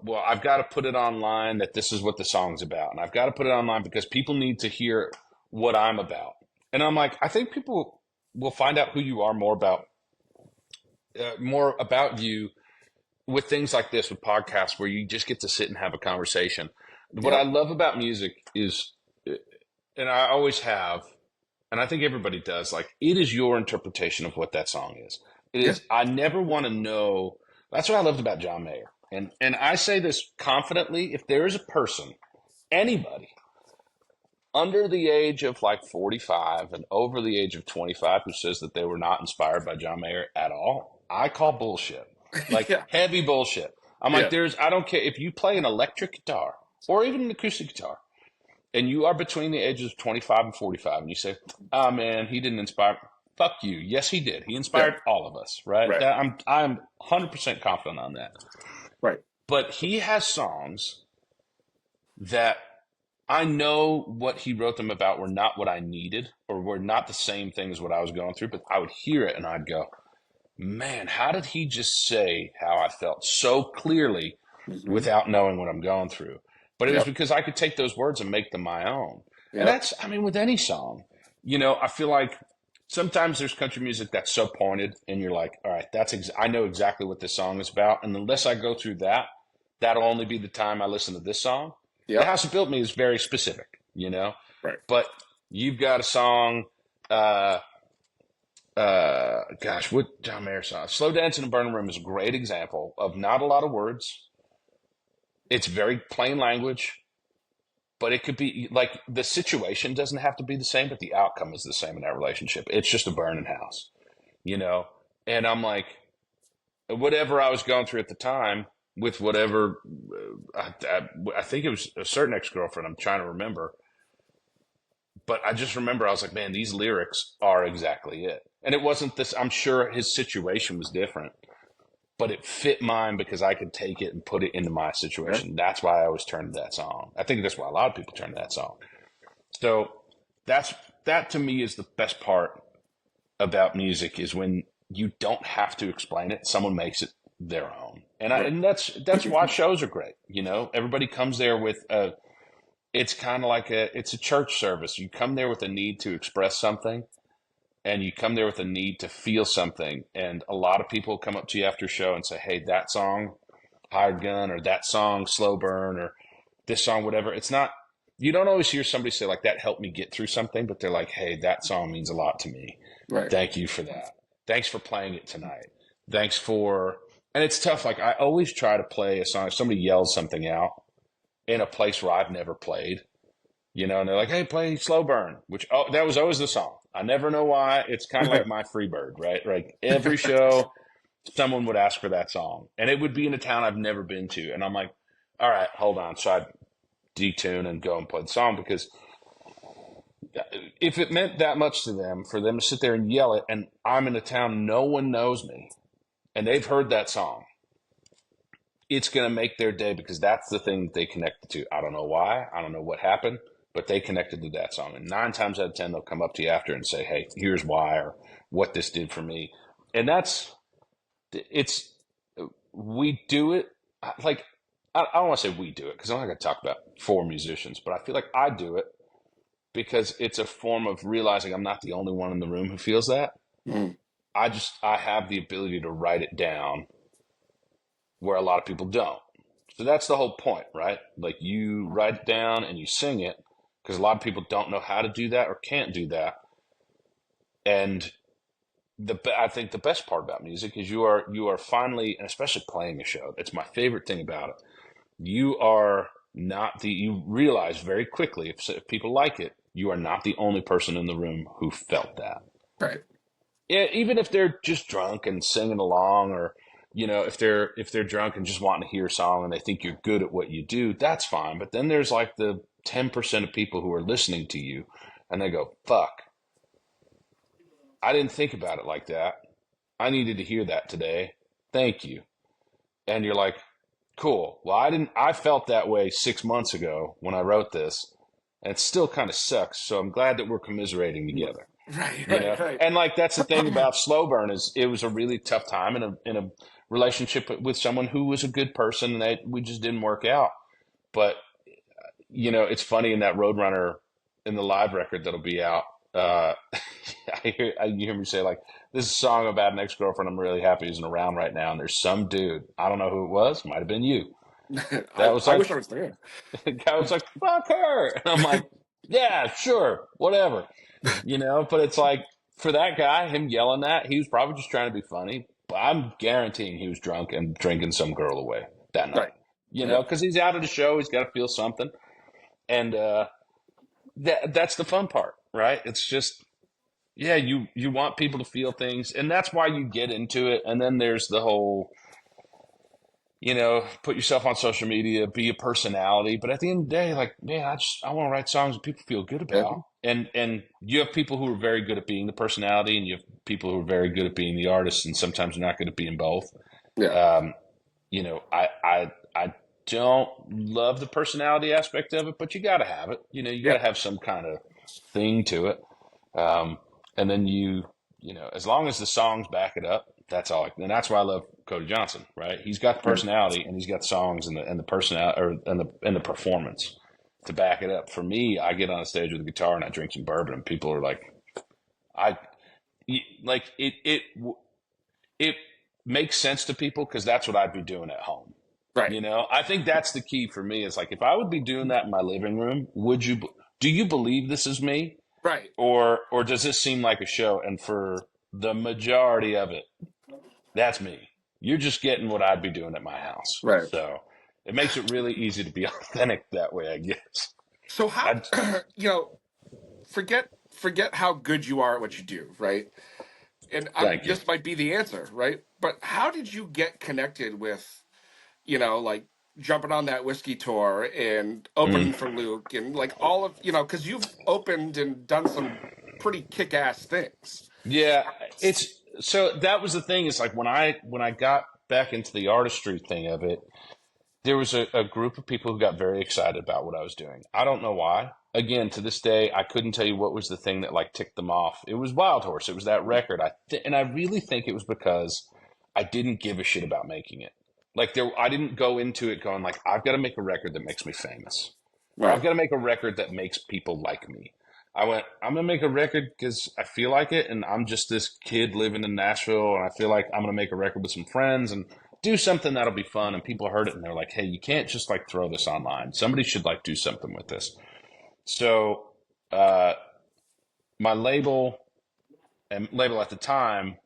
well, I've got to put it online that this is what the song's about. And I've got to put it online because people need to hear what I'm about. And I'm like, I think people will find out who you are more about you with things like this, with podcasts where you just get to sit and have a conversation. What I yep, love about music is, and I always have, and I think everybody does, like, it is your interpretation of what that song is. It yeah, is, I never want to know. That's what I loved about John Mayer. And I say this confidently, if there is a person, anybody, under the age of like 45 and over the age of 25 who says that they were not inspired by John Mayer at all, I call bullshit. Like yeah, heavy bullshit. I'm like, yeah, I don't care if you play an electric guitar or even an acoustic guitar and you are between the ages of 25 and 45 and you say, oh man, he didn't inspire. Fuck you. Yes, he did. He yeah, inspired all of us, right? right, I'm 100% confident on that. right, But he has songs that I know what he wrote them about were not what I needed or were not the same thing as what I was going through, but I would hear it and I'd go, man, how did he just say how I felt so clearly hmm, without knowing what I'm going through? But it was yep, because I could take those words and make them my own. And yep, that's, I mean, with any song, I feel like sometimes there's country music that's so pointed and you're like, all right, I know exactly what this song is about. And unless I go through that, that'll only be the time I listen to this song. The yep, House That Built Me is very specific, right, but you've got a song, gosh, what John Mayer song? Slow Dance in a Burning Room is a great example of not a lot of words. It's very plain language, but it could be like the situation doesn't have to be the same, but the outcome is the same in that relationship. It's just a burning house, you know? And I'm like, whatever I was going through at the time with whatever, I think it was a certain ex-girlfriend, I'm trying to remember. But I just remember I was like, man, these lyrics are exactly it. And it wasn't this, I'm sure his situation was different, but it fit mine because I could take it and put it into my yeah, situation. That's why I always turn to that song. I think that's why a lot of people turn to that song. So that to me is the best part about music is when you don't have to explain it. Someone makes it their own. right, And that's why shows are great. Everybody comes there with it's kind of like it's a church service. You come there with a need to express something and you come there with a need to feel something. And a lot of people come up to you after a show and say, hey, that song, Hired Gun, or that song, Slow Burn, or this song, whatever. It's not, you don't always hear somebody say like that helped me get through something, but they're like, hey, that song means a lot to me. right, Thank you for that. Thanks for playing it tonight. Thanks for, and it's tough. Like I always try to play a song. If somebody yells something out in a place where I've never played, and they're like, "Hey, play Slow Burn," which that was always the song. I never know why. It's kind of like my Freebird, right? Like every show, someone would ask for that song, and it would be in a town I've never been to, and I'm like, "All right, hold on." So I'd detune and go and play the song because if it meant that much to them, for them to sit there and yell it, and I'm in a town no one knows me, and they've heard that song, it's going to make their day because that's the thing that they connected to. I don't know why. I don't know what happened, but they connected to that song. And 9 times out of 10, they'll come up to you after and say, "Hey, here's why," or "what this did for me." And we do it. Like, I don't want to say we do it because I'm not going to talk about 4 musicians, but I feel like I do it because it's a form of realizing I'm not the only one in the room who feels that. Mm. I have the ability to write it down where a lot of people don't. So that's the whole point, right? Like you write it down and you sing it because a lot of people don't know how to do that or can't do that. And I think the best part about music is you are finally, and especially playing a show. It's my favorite thing about it. You are not you realize very quickly if people like it, you are not the only person in the room who felt that. Right. Yeah, even if they're just drunk and singing along, or if they're drunk and just wanting to hear a song and they think you're good at what you do, that's fine. But then there's like the 10% of people who are listening to you, and they go, "Fuck, I didn't think about it like that. I needed to hear that today. Thank you." And you're like, "Cool. Well, I felt that way 6 months ago when I wrote this, and it still kind of sucks. So I'm glad that we're commiserating together." Right. And like that's the thing about Slow Burn is it was a really tough time in a relationship with someone who was a good person, and that we just didn't work out. But it's funny in that Roadrunner, in the live record that'll be out. You hear me say like, "This is a song about an ex-girlfriend I'm really happy isn't around right now," and there's some dude, I don't know who it was, might have been you. That was I like, wish I was there. the guy was like, "Fuck her," and I'm like, "Yeah, sure, whatever," But it's like for that guy, him yelling that, he was probably just trying to be funny. But I'm guaranteeing he was drunk and drinking some girl away that night. Right. Yeah. Because he's out of the show, he's got to feel something, and that's the fun part, right? It's just, yeah, you want people to feel things, and that's why you get into it. And then there's the whole, put yourself on social media, be a personality. But at the end of the day, like, man, I want to write songs that people feel good Yeah. about. And you have people who are very good at being the personality, and you have people who are very good at being the artist, and sometimes you're not good at being both. Yeah. I don't love the personality aspect of it, but you got to have it. You got to have some kind of thing to it. And then as long as the songs back it up, that's all. And that's why I love Cody Johnson, right? He's got the personality, and he's got the songs and the personality and the performance to back it up. For me, I get on a stage with a guitar and I drink some bourbon, and people are like, it makes sense to people because that's what I'd be doing at home. Right. I think that's the key for me. Is like, if I would be doing that in my living room, do you believe this is me? Right. Or does this seem like a show? And for the majority of it, that's me. You're just getting what I'd be doing at my house. Right. So it makes it really easy to be authentic that way, I guess. So how forget how good you are at what you do, right? And Thank you. this might be the answer, right? But how did you get connected with, like jumping on that whiskey tour and opening for Luke and like all of, because you've opened and done some pretty kick-ass things. Yeah, so that was the thing. Is like when I got back into the artistry thing of it, there was a group of people who got very excited about what I was doing. I don't know why. Again, to this day, I couldn't tell you what was the thing that like ticked them off. It was Wild Horse. It was that record. And I really think it was because I didn't give a shit about making it. Like I didn't go into it going like, I've got to make a record that makes me famous. Or I've got to make a record that makes people like me. I went, I'm going to make a record because I feel like it. And I'm just this kid living in Nashville. And I feel like I'm going to make a record with some friends and do something that'll be fun. And people heard it and they're like, hey, you can't just like throw this online. Somebody should like do something with this. So my label at the time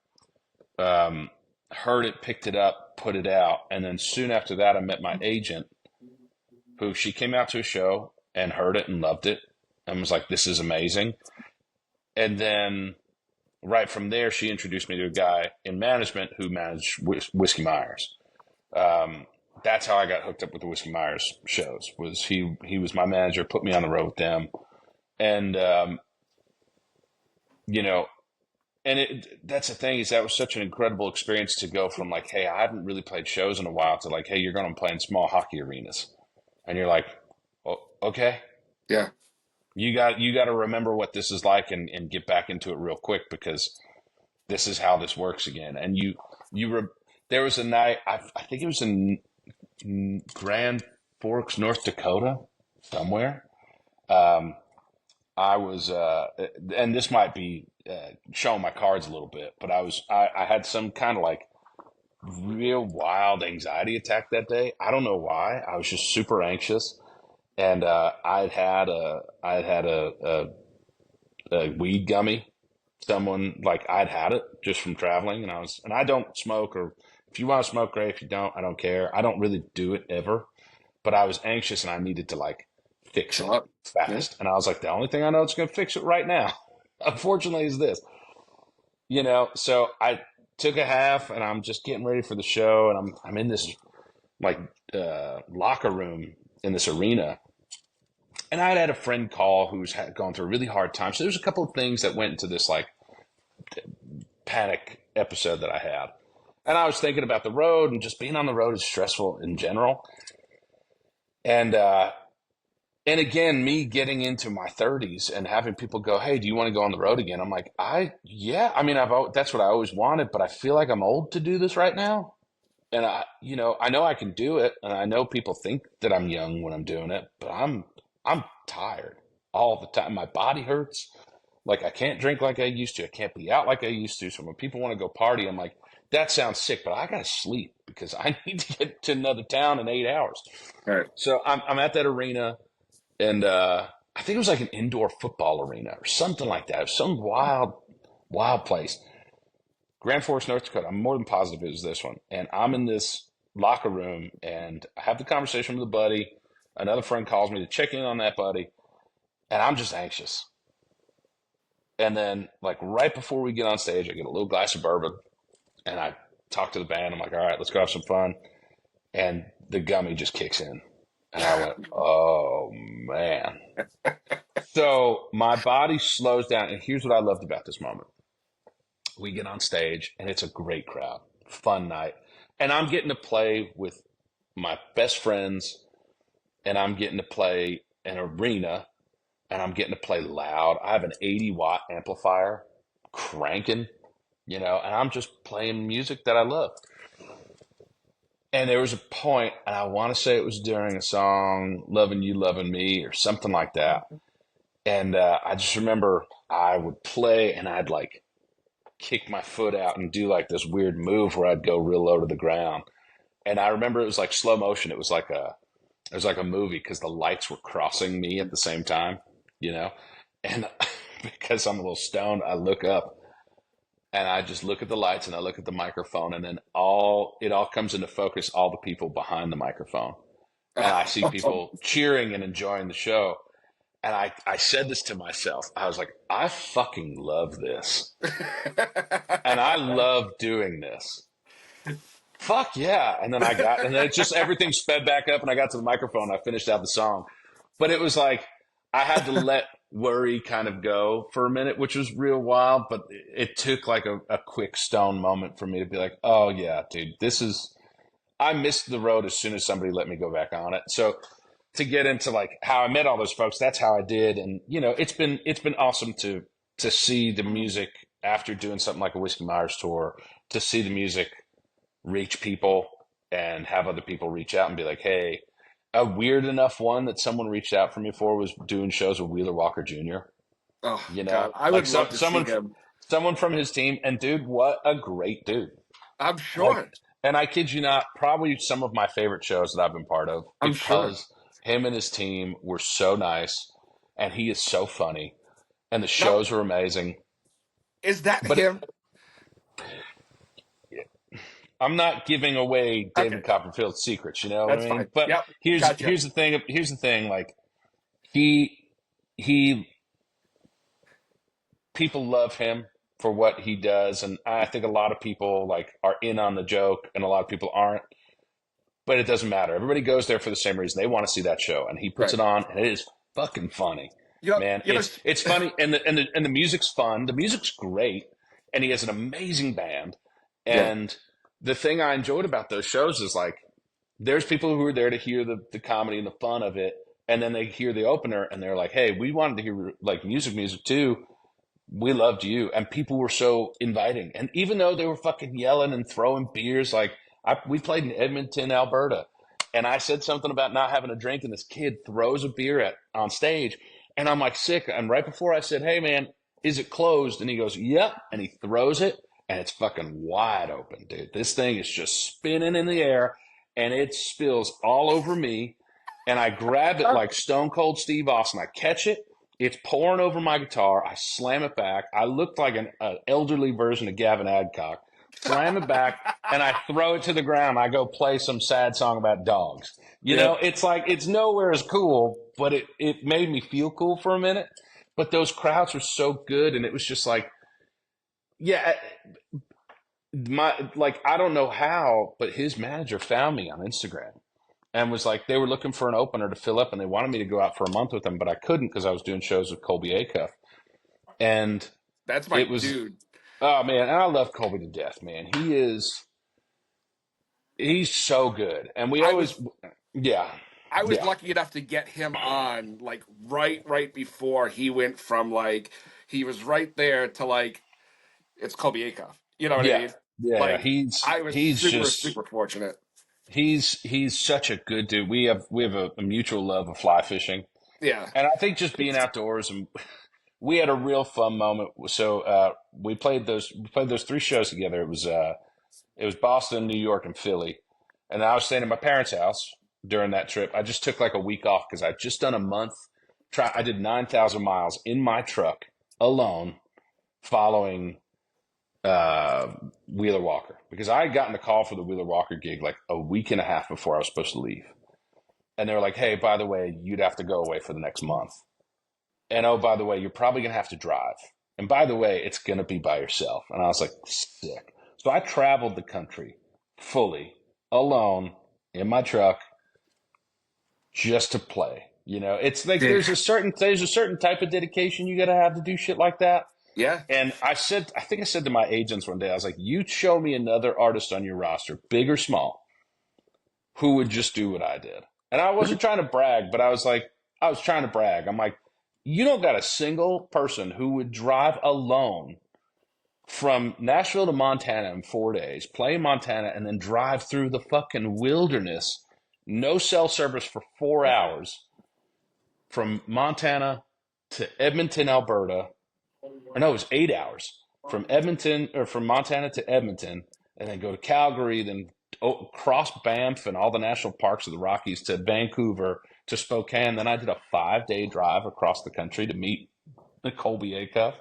heard it, picked it up, put it out. And then soon after that, I met my agent, who she came out to a show and heard it and loved it and was like, this is amazing. And then right from there, she introduced me to a guy in management who managed Whiskey Myers. That's how I got hooked up with the Whiskey Myers shows. Was he was my manager, put me on the road with them, and you know, and that's the thing, is that was such an incredible experience to go from like, hey, I haven't really played shows in a while, to like, hey, you're going to play in small hockey arenas, and you're like, oh, okay, Yeah. you got to remember what this is like and get back into it real quick, because this is how this works again. And there was a night, I think it was in Grand Forks, North Dakota, somewhere. I was, and this might be showing my cards a little bit, but I had some kind of like real wild anxiety attack that day. I don't know why. I was just super anxious, and I'd had a weed gummy. Someone, like, I'd had it just from traveling, and I don't smoke, or if you want to smoke, great. If you don't, I don't care. I don't really do it ever, but I was anxious and I needed to like fix it Sure. fast. And I was like, the only thing I know that's going to fix it right now, unfortunately, is this, so I took a half and I'm just getting ready for the show. And I'm in this like locker room in this arena. And I'd had a friend call who's gone through a really hard time. So there's a couple of things that went into this like panic episode that I had. And I was thinking about the road, and just being on the road is stressful in general. And again, me getting into my 30s and having people go, hey, do you want to go on the road again? I'm like, yeah. I mean, that's what I always wanted, but I feel like I'm old to do this right now. And I know I can do it, and I know people think that I'm young when I'm doing it, but I'm tired all the time. My body hurts. Like, I can't drink like I used to. I can't be out like I used to. So when people want to go party, I'm like, that sounds sick, but I got to sleep because I need to get to another town in 8 hours. All right. So I'm at that arena, and I think it was like an indoor football arena or something like that. It was some wild place. Grand Forks, North Dakota. I'm more than positive it was this one. And I'm in this locker room, and I have the conversation with a buddy. Another friend calls me to check in on that buddy, and I'm just anxious. And then, like, right before we get on stage, I get a little glass of bourbon, and I talk to the band. I'm like, all right, let's go have some fun. And the gummy just kicks in. And I went, oh, man. So my body slows down. And here's what I loved about this moment. We get on stage, and it's a great crowd, fun night. And I'm getting to play with my best friends, and I'm getting to play an arena, and I'm getting to play loud. I have an 80-watt amplifier cranking, and I'm just playing music that I love. And there was a point, and I want to say it was during a song, Loving You, Loving Me, or something like that. And I just remember I would play, and I'd like kick my foot out and do like this weird move where I'd go real low to the ground. And I remember it was like slow motion. It was like a movie, because the lights were crossing me at the same time, and because I'm a little stoned, I look up. And I just look at the lights, and I look at the microphone, and then it all comes into focus, all the people behind the microphone. And I see people cheering and enjoying the show. And I said this to myself. I was like, I fucking love this. And I love doing this. Fuck yeah. And then and then it just, everything sped back up, and I got to the microphone, and I finished out the song. But it was like, I had to let worry kind of go for a minute, which was real wild, but it took like a quick stone moment for me to be like, oh yeah, dude, I missed the road as soon as somebody let me go back on it. So to get into like how I met all those folks, that's how I did. And it's been awesome to see the music after doing something like a Whiskey Myers tour, to see the music reach people and have other people reach out and be like, hey. A weird enough one that someone reached out for me for was doing shows with Wheeler Walker Jr. Oh, God, I would love to see him. Someone from his team, and dude, what a great dude! I'm sure. And I kid you not, probably some of my favorite shows that I've been part of, because him and his team were so nice, and he is so funny, and the shows were amazing. Is that him? I'm not giving away David Okay, Copperfield's secrets. You know what I that's mean? fine. But Yep, here's gotcha. here's the thing. Here's the thing. Like he he people love him for what he does, and I think a lot of people like are in on the joke, and a lot of people aren't. But it doesn't matter. Everybody goes there for the same reason. They want to see that show, and he puts Right. it on, and it is fucking funny, You know, man. you know, It's funny, and the music's fun. The music's great, and he has an amazing band. yeah. And the thing I enjoyed about those shows is like there's people who are there to hear the comedy and the fun of it, and then they hear the opener, and they're like, "Hey, we wanted to hear like music too. We loved you," and people were so inviting. And even though they were fucking yelling and throwing beers, like we played in Edmonton, Alberta, and I said something about not having a drink, and this kid throws a beer at on stage, and I'm like sick. And right before I said, "Hey man, is it closed?" and he goes, "Yep," and he throws it, and it's fucking wide open, dude. This thing is just spinning in the air, and it spills all over me. And I grab it like Stone Cold Steve Austin. I catch it. It's pouring over my guitar. I slam it back. I looked like an elderly version of Gavin Adcock. Slam it back, and I throw it to the ground. I go play some sad song about dogs. You Yeah. know, it's like it's nowhere as cool, but it made me feel cool for a minute. But those crowds were so good, and it was just like, yeah, I don't know how, but his manager found me on Instagram and was like, they were looking for an opener to fill up, and they wanted me to go out for a month with them, but I couldn't because I was doing shows with Colby Acuff. And That's my it was, dude. oh man, and I love Colby to death, man. He's so good. And we I always, was yeah, I was yeah, lucky enough to get him on like right before he went from like he was right there to like it's Kobe Acuff. You know what I yeah, mean? yeah. Like I was He's just, super fortunate. he's such a good dude. We have a mutual love of fly fishing. Yeah. And I think just being outdoors, and we had a real fun moment. So we played those three shows together. It was Boston, New York, and Philly. And I was staying at my parents' house during that trip. I just took like a week off because I'd just done a month. I did 9,000 miles in my truck alone, following Wheeler Walker, because I had gotten a call for the Wheeler Walker gig like a week and a half before I was supposed to leave. And they were like, "Hey, by the way, you'd have to go away for the next month. And oh, by the way, you're probably going to have to drive. And by the way, it's going to be by yourself." And I was like, sick. So I traveled the country fully alone in my truck just to play. You know, it's like Yeah. there's a certain type of dedication you got to have to do shit like that. Yeah. And I think I said to my agents one day, I was like, "You show me another artist on your roster, big or small, who would just do what I did." And I wasn't trying to brag, but I was trying to brag. I'm like, you don't got a single person who would drive alone from Nashville to Montana in 4 days, play in Montana, and then drive through the fucking wilderness, no cell service for 4 hours from Montana to Edmonton, Alberta. Or no, it was 8 hours from Montana to Edmonton, and then go to Calgary, then cross Banff and all the national parks of the Rockies to Vancouver to Spokane. Then I did a 5-day drive across the country to meet Colby Acuff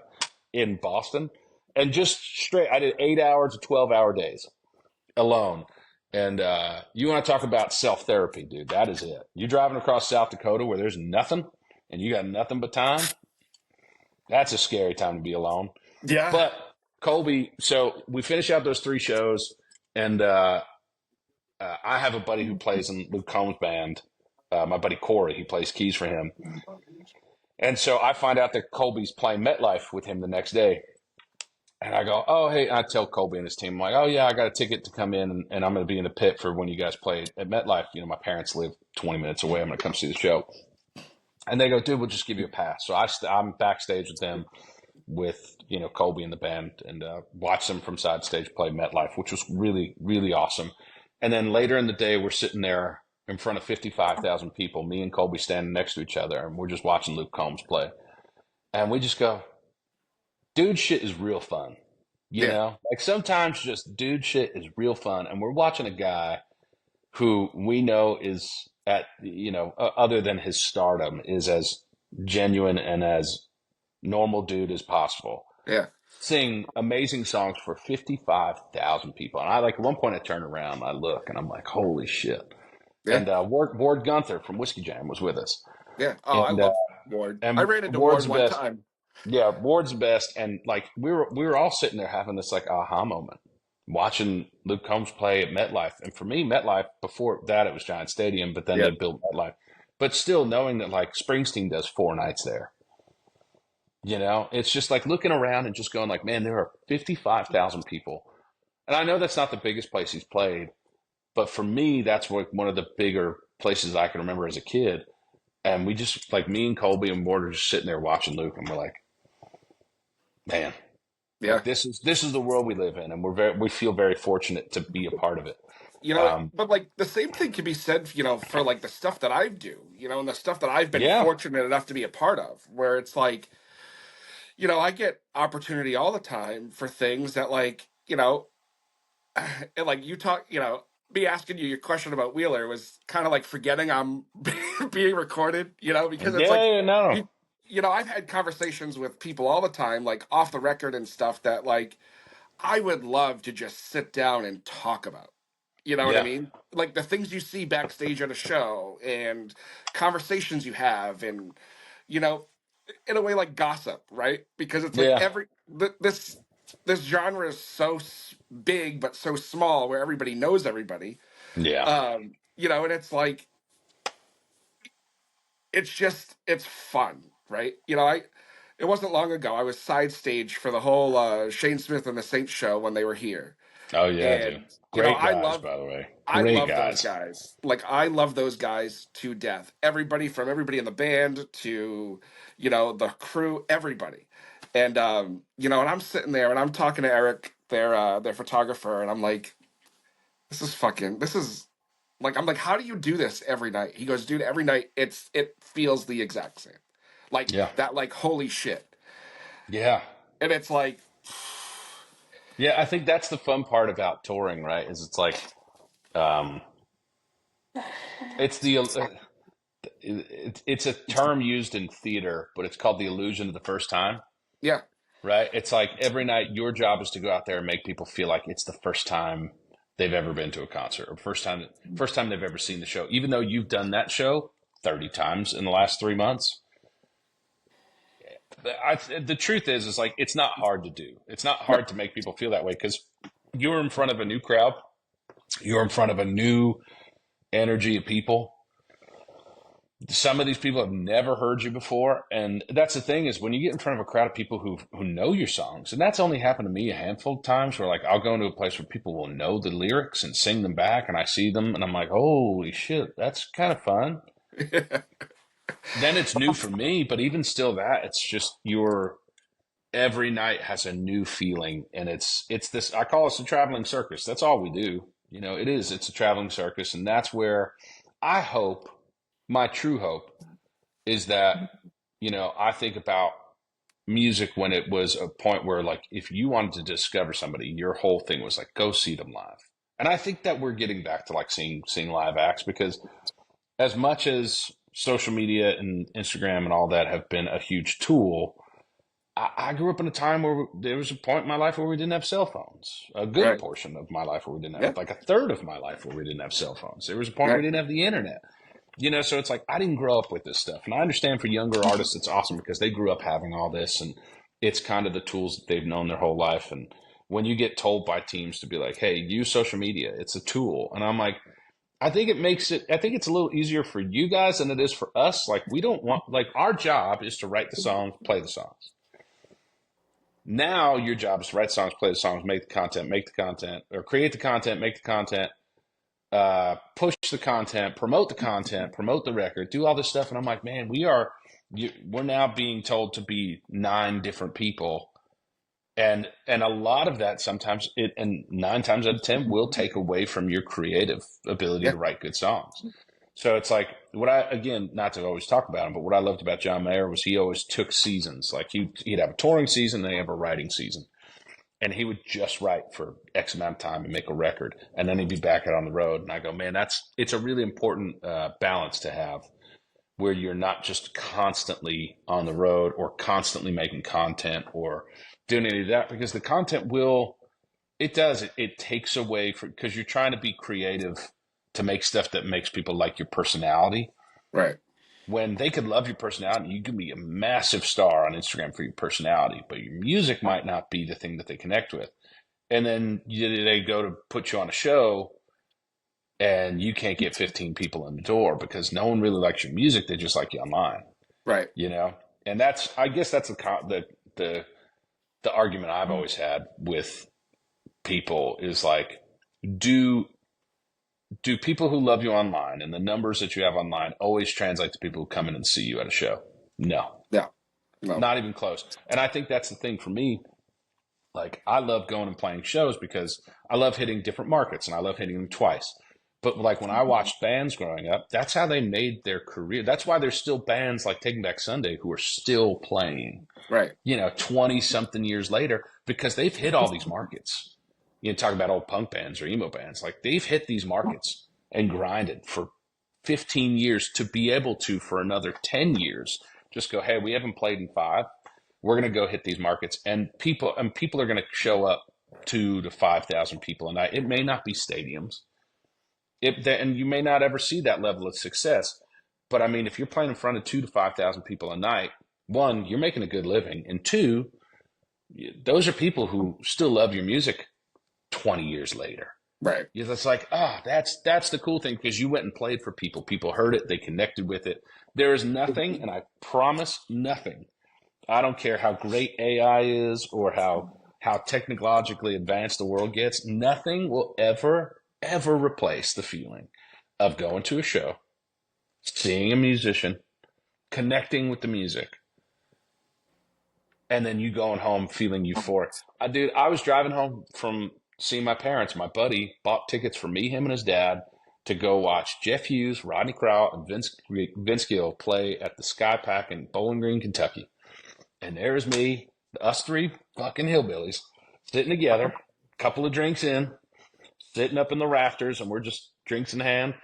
in Boston, and just straight, I did 8 hour to 12-hour days alone. And you want to talk about self therapy, dude? That is it. You driving across South Dakota where there's nothing, and you got nothing but time. That's a scary time to be alone. Yeah. But Colby, so we finish out those three shows, and I have a buddy who plays in Luke Combs' band. My buddy Corey, he plays keys for him. And so I find out that Colby's playing MetLife with him the next day. And I go, "Oh, hey," I tell Colby and his team, I'm like, "Oh, yeah, I got a ticket to come in, and I'm going to be in the pit for when you guys play at MetLife. You know, my parents live 20 minutes away. I'm going to come see the show." And they go, "Dude, we'll just give you a pass." So I'm backstage with them, with Colby and the band, and watch them from side stage play MetLife, which was really, really awesome. And then later in the day, we're sitting there in front of 55,000 people, me and Colby standing next to each other, and we're just watching Luke Combs play. And we just go, dude, shit is real fun. You Yeah. know, like sometimes just dude shit is real fun. And we're watching a guy who we know is other than his stardom, is as genuine and as normal dude as possible. Yeah. sing amazing songs for 55,000 people. And I like at one point I turn around, I look, and I'm like, holy shit. Yeah, And Ward Gunther from Whiskey Jam was with us. yeah. Oh, I And love Ward. I ran into Ward's Ward the one best. time. Yeah, Ward's the best. And like we were all sitting there having this like aha moment, watching Luke Combs play at MetLife. And for me, MetLife, before that it was Giant Stadium, but then Yeah, they built MetLife. But still knowing that like Springsteen does 4 nights there. It's just like looking around and just going like, man, there are 55,000 people. And I know that's not the biggest place he's played, but for me, that's like one of the bigger places I can remember as a kid. And we just like me and Colby and Ward are just sitting there watching Luke, and we're like, man, yeah. like this is the world we live in, and we feel very fortunate to be a part of it. Um, But like the same thing can be said, for like the stuff that I do, and the stuff that I've been yeah, fortunate enough to be a part of, where it's like, I get opportunity all the time for things that like, and like you talk, me asking you your question about Wheeler was kind of like forgetting I'm being recorded, because it's like, yeah, no, you, I've had conversations with people all the time, like off the record and stuff that like I would love to just sit down and talk about. You know what I yeah, mean? Like the things you see backstage at a show and conversations you have, and you know, in a way like gossip, right? Because it's like yeah, this genre is so big but so small where everybody knows everybody. yeah. And it's like it's fun, right? It wasn't long ago I was side stage for the whole Shane Smith and the Saints show when they were here. Oh yeah, dude. And Great guys, by the way. I Great love those guys. guys. Like I love those guys to death. Everybody in the band to, the crew, everybody. And I'm sitting there and I'm talking to Eric, their photographer, and I'm like, this is like I'm like, how do you do this every night? He goes, dude, every night it feels the exact same. Like Yeah, that, like holy shit. yeah. And it's like, Yeah, I think that's the fun part about touring, right? Is it's like um, it's it's a term used in theater, but it's called the illusion of the first time, yeah, right? It's like every night your job is to go out there and make people feel like it's the first time they've ever been to a concert, or first time they've ever seen the show, even though you've done that show 30 times in the last 3 months. The truth is like it's not hard to do. It's not no, hard to make people feel that way because you're in front of a new crowd. You're in front of a new energy of people. Some of these people have never heard you before, and that's the thing is when you get in front of a crowd of people who know your songs, and that's only happened to me a handful of times where like I'll go into a place where people will know the lyrics and sing them back, and I see them and I'm like, holy shit, that's kind of fun. Then it's new for me, but even still, that it's just your every night has a new feeling, and it's this I call us a traveling circus. That's all we do. It's a traveling circus, and that's where I hope, my true hope is that, I think about music when it was a point where like if you wanted to discover somebody, your whole thing was like go see them live. And I think that we're getting back to like seeing live acts because as much as social media and Instagram and all that have been a huge tool, I grew up in a time where there was a point in my life where we didn't have cell phones. A good right, portion of my life where we didn't yeah, have, like a third of my life where we didn't have cell phones. There was a point where we right, didn't have the internet. So it's like I didn't grow up with this stuff. And I understand for younger artists, it's awesome because they grew up having all this and it's kind of the tools that they've known their whole life. And when you get told by teams to be like, hey, use social media, it's a tool. And I'm like, I think it's a little easier for you guys than it is for us. Like, we don't want, like, our job is to write the songs, play the songs. Now your job is to write songs, play the songs, make the content, or create the content, make the content, push the content, promote the record, do all this stuff. And I'm like, man, we're now being told to be 9 different people. And a lot of that sometimes and 9 times out of 10 will take away from your creative ability yeah, to write good songs. So it's like again, not to always talk about him, but what I loved about John Mayer was he always took seasons. Like he'd have a touring season, then he'd have a writing season. And he would just write for X amount of time and make a record. And then he'd be back out on the road. And I go, man, it's a really important balance to have where you're not just constantly on the road or constantly making content or doing any of that, because the content it takes away from, because you're trying to be creative to make stuff that makes people like your personality. Right. When they could love your personality, you can be a massive star on Instagram for your personality, but your music might not be the thing that they connect with. And then they go to put you on a show and you can't get 15 people in the door because no one really likes your music. They just like you online, Right. And I guess that's the argument I've always had with people is like, do people who love you online and the numbers that you have online always translate to people who come in and see you at a show? No. Yeah. No. Not even close. And I think that's the thing for me. Like, I love going and playing shows because I love hitting different markets and I love hitting them twice. But like when I watched bands growing up, that's how they made their career. That's why there's still bands like Taking Back Sunday who are still playing, Right. 20 something years later, because they've hit all these markets. Talk about old punk bands or emo bands, like they've hit these markets and grinded for 15 years to be able to, for another 10 years, just go, hey, we haven't played in 5. We're going to go hit these markets, and people are going to show up 2,000 to 5,000 people a night. It may not be stadiums, and you may not ever see that level of success. But I mean, if you're playing in front of 2,000 to 5,000 people a night, 1, you're making a good living, and 2, those are people who still love your music 20 years later. Right. It's like, that's the cool thing, because you went and played for people. People heard it. They connected with it. There is nothing, and I promise nothing. I don't care how great AI is or how technologically advanced the world gets. Nothing will ever replace the feeling of going to a show, seeing a musician, connecting with the music, and then you going home feeling euphoric. Dude, I was driving home from seeing my parents. My buddy bought tickets for me, him, and his dad to go watch Jeff Hughes, Rodney Crowell, and Vince Gill play at the Sky Pack in Bowling Green, Kentucky. And there's me, us 3 fucking hillbillies, sitting together, couple of drinks in, sitting up in the rafters, and we're just drinks in hand.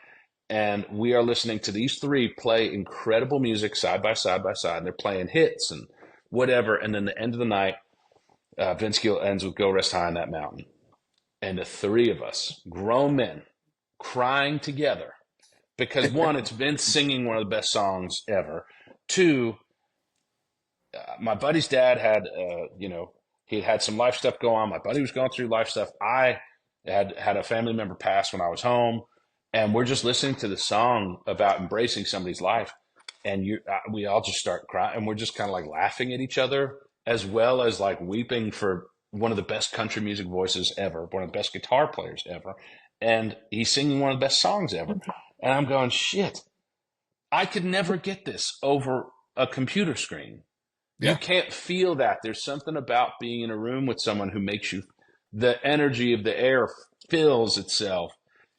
And we are listening to these 3 play incredible music side by side by side. And they're playing hits and whatever. And then the end of the night, Vince Gill ends with Go Rest High on That Mountain. And the 3 of us, grown men, crying together. Because 1, it's Vince singing one of the best songs ever. 2, my buddy's dad had, he had some life stuff go on. My buddy was going through life stuff. I had a family member pass when I was home, and we're just listening to the song about embracing somebody's life. And we all just start crying, and we're just kind of like laughing at each other, as well as like weeping for one of the best country music voices ever, one of the best guitar players ever. And he's singing one of the best songs ever. And I'm going, shit, I could never get this over a computer screen. Yeah. You can't feel that. There's something about being in a room with someone who makes you, the energy of the air fills itself.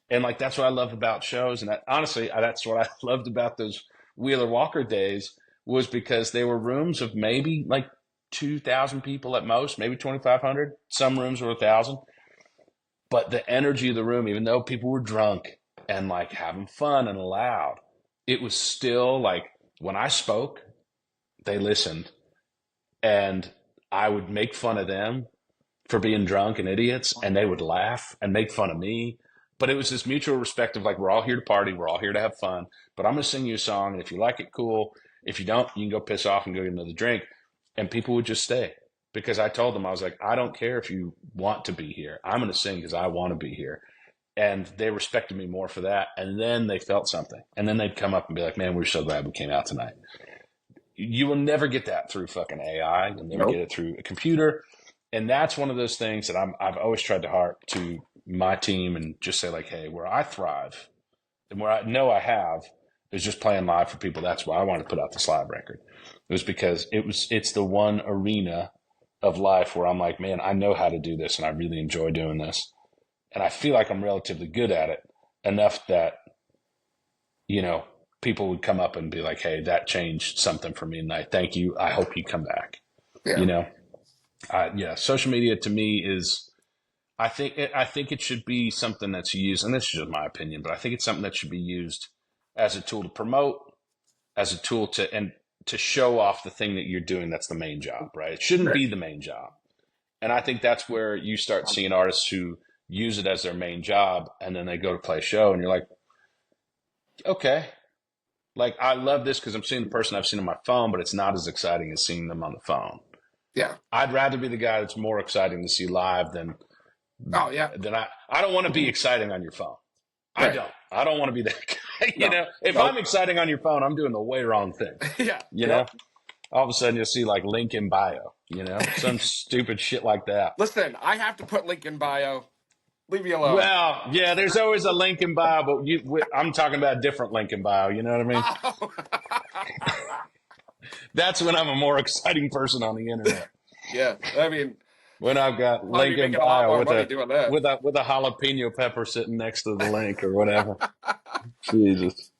And like, that's what I love about shows. And honestly, that's what I loved about those Wheeler Walker days, was because they were rooms of maybe like 2,000 people at most, maybe 2,500. Some rooms were 1,000. But the energy of the room, even though people were drunk and like having fun and loud, it was still like, when I spoke, they listened. And I would make fun of them for being drunk and idiots, and they would laugh and make fun of me. But it was this mutual respect of like, we're all here to party, we're all here to have fun, but I'm going to sing you a song, and if you like it, cool. If you don't, you can go piss off and go get another drink. And people would just stay, because I told them, I was like, I don't care if you want to be here. I'm going to sing because I want to be here. And they respected me more for that. And then they felt something. And then they'd come up and be like, man, we're so glad we came out tonight. You will never get that through fucking AI. You'll never get it through a computer. And that's one of those things that I've always tried to harp to my team and just say like, hey, where I thrive and where I know I have is just playing live for people. That's why I wanted to put out this live record. It was because it's the one arena of life where I'm like, man, I know how to do this and I really enjoy doing this. And I feel like I'm relatively good at it enough that, people would come up and be like, hey, that changed something for me tonight. Thank you. I hope you come back. Yeah. Social media to me is, I think it should be something that's used, and this is just my opinion, but I think it's something that should be used as a tool to promote, as a tool to show off the thing that you're doing. That's the main job, right? It shouldn't be the main job. And I think that's where you start seeing artists who use it as their main job, and then they go to play a show, and you're like, okay, like I love this because I'm seeing the person I've seen on my phone, but it's not as exciting as seeing them on the phone. Yeah. I'd rather be the guy that's more exciting to see live than Oh yeah. I don't want to be exciting on your phone. Right. I don't want to be that guy. You know, if No. I'm exciting on your phone, I'm doing the way wrong thing. Yeah. You know, all of a sudden you'll see like link in bio, you know, some stupid shit like that. Listen, I have to put link in bio. Leave me alone. Well, yeah, there's always a link in bio, but I'm talking about a different link in bio. You know what I mean? Oh. That's when I'm a more exciting person on the internet. Yeah, I mean, When I've got Probably link in making a lot bio more with money doing that. with a jalapeno pepper sitting next to the link or whatever. Jesus.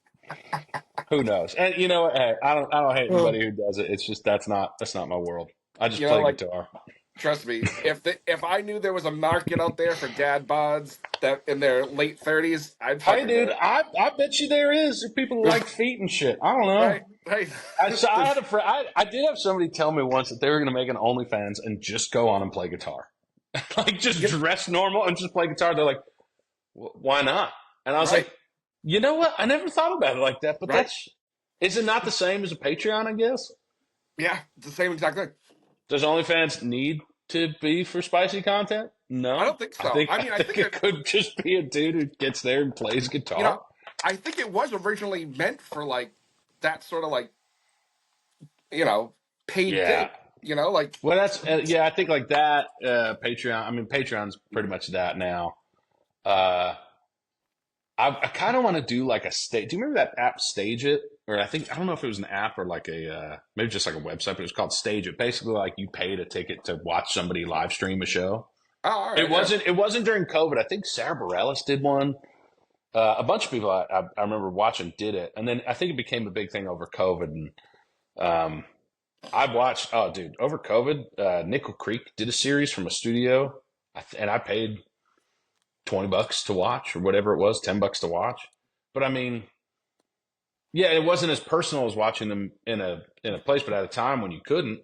Who knows? And you know what? Hey, I don't hate anybody who does it. It's just that's not my world. I just play guitar. Trust me, if I knew there was a market out there for dad bods that in their late 30s, I'd Hey, fucking do dude, it. I bet you there is. There's people who like feet and shit. I don't know. Right. I had a friend. I did have somebody tell me once that they were going to make an OnlyFans and just go on and play guitar, like just dress normal and just play guitar. They're like, why not? And I was like, you know what? I never thought about it like that. But is it not the same as a Patreon? I guess. Yeah, it's the same exact thing. Does OnlyFans need to be for spicy content? No, I don't think so. I think it could just be a dude who gets there and plays guitar. You know, I think it was originally meant for like that sort of like, you know, paid thing. You know, like. Well, that's I think like that Patreon. I mean, Patreon's pretty much that now. I kind of want to do like a stage. Do you remember that app Stage It? Or I don't know if it was an app or like a maybe just like a website, but it was called Stage It. Basically, like you paid a ticket to watch somebody live stream a show. Oh, all right. It wasn't during COVID. I think Sarah Bareilles did one. A bunch of people I remember watching did it, and then I think it became a big thing over COVID. And I've watched. Oh, dude, over COVID, Nickel Creek did a series from a studio, and I paid $20 to watch or whatever it was, $10 to watch. But I mean, yeah, it wasn't as personal as watching them in a place, but at a time when you couldn't.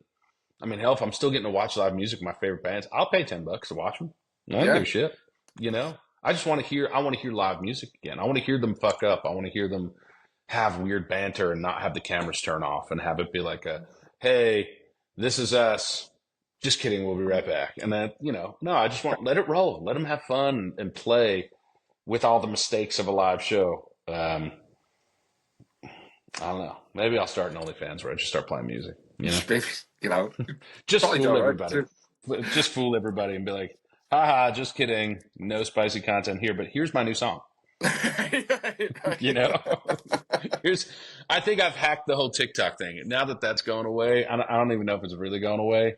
I mean, hell, if I'm still getting to watch live music with my favorite bands, I'll pay $10 to watch them. I don't give a shit. You know, I just want to hear. I want to hear live music again. I want to hear them fuck up. I want to hear them have weird banter and not have the cameras turn off and have it be like hey, this is us. Just kidding. We'll be right back. And then, you know, no, I just want let it roll. Let them have fun and play with all the mistakes of a live show. I don't know. Maybe I'll start an OnlyFans where I just start playing music. You know, You know, just Probably fool don't, everybody. right? Just fool everybody and be like, haha, just kidding. No spicy content here, but here's my new song. You know, I think I've hacked the whole TikTok thing. Now that that's going away, I don't even know if it's really going away.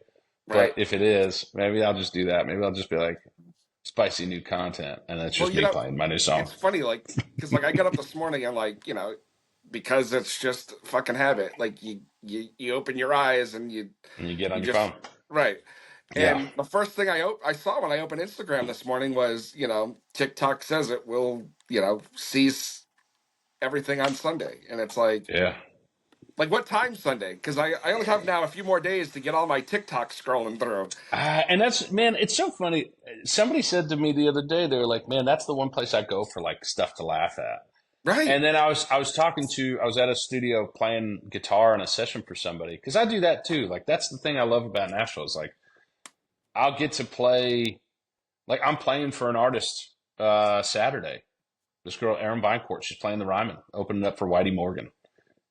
But if it is, maybe I'll just do that. Maybe I'll just be like, spicy new content, and that's just me playing my new song. It's funny, like, because like I got up this morning and like, you know, because it's just fucking habit. Like you open your eyes and you get on your phone, right? And the first thing I saw when I opened Instagram this morning was, you know, TikTok says it will, you know, cease everything on Sunday, and it's like, like what time Sunday? Because I only have now a few more days to get all my TikTok scrolling through. And that's, man, it's so funny. Somebody said to me the other day, they were like, man, that's the one place I go for like stuff to laugh at. Right. And then I was at a studio playing guitar in a session for somebody, because I do that too. Like that's the thing I love about Nashville is like I'll get to play, like I'm playing for an artist Saturday. This girl Erin Vinecourt, she's playing the Ryman, opening up for Whitey Morgan.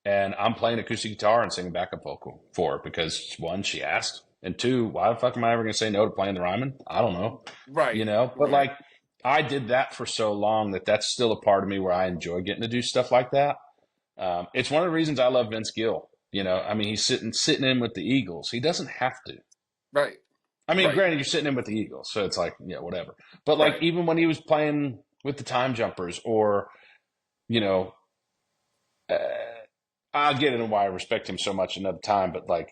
And I'm playing acoustic guitar and singing backup vocal for her because one, she asked, and two, why the fuck am I ever going to say no to playing the Ryman? I don't know. Right. You know, but like I did that for so long that that's still a part of me where I enjoy getting to do stuff like that. It's one of the reasons I love Vince Gill. You know, I mean, he's sitting in with the Eagles. He doesn't have to. Right. I mean, granted, you're sitting in with the Eagles, so it's like, yeah, whatever. But like even when he was playing with the Time Jumpers or, you know, I'll get into why I respect him so much another time, but like,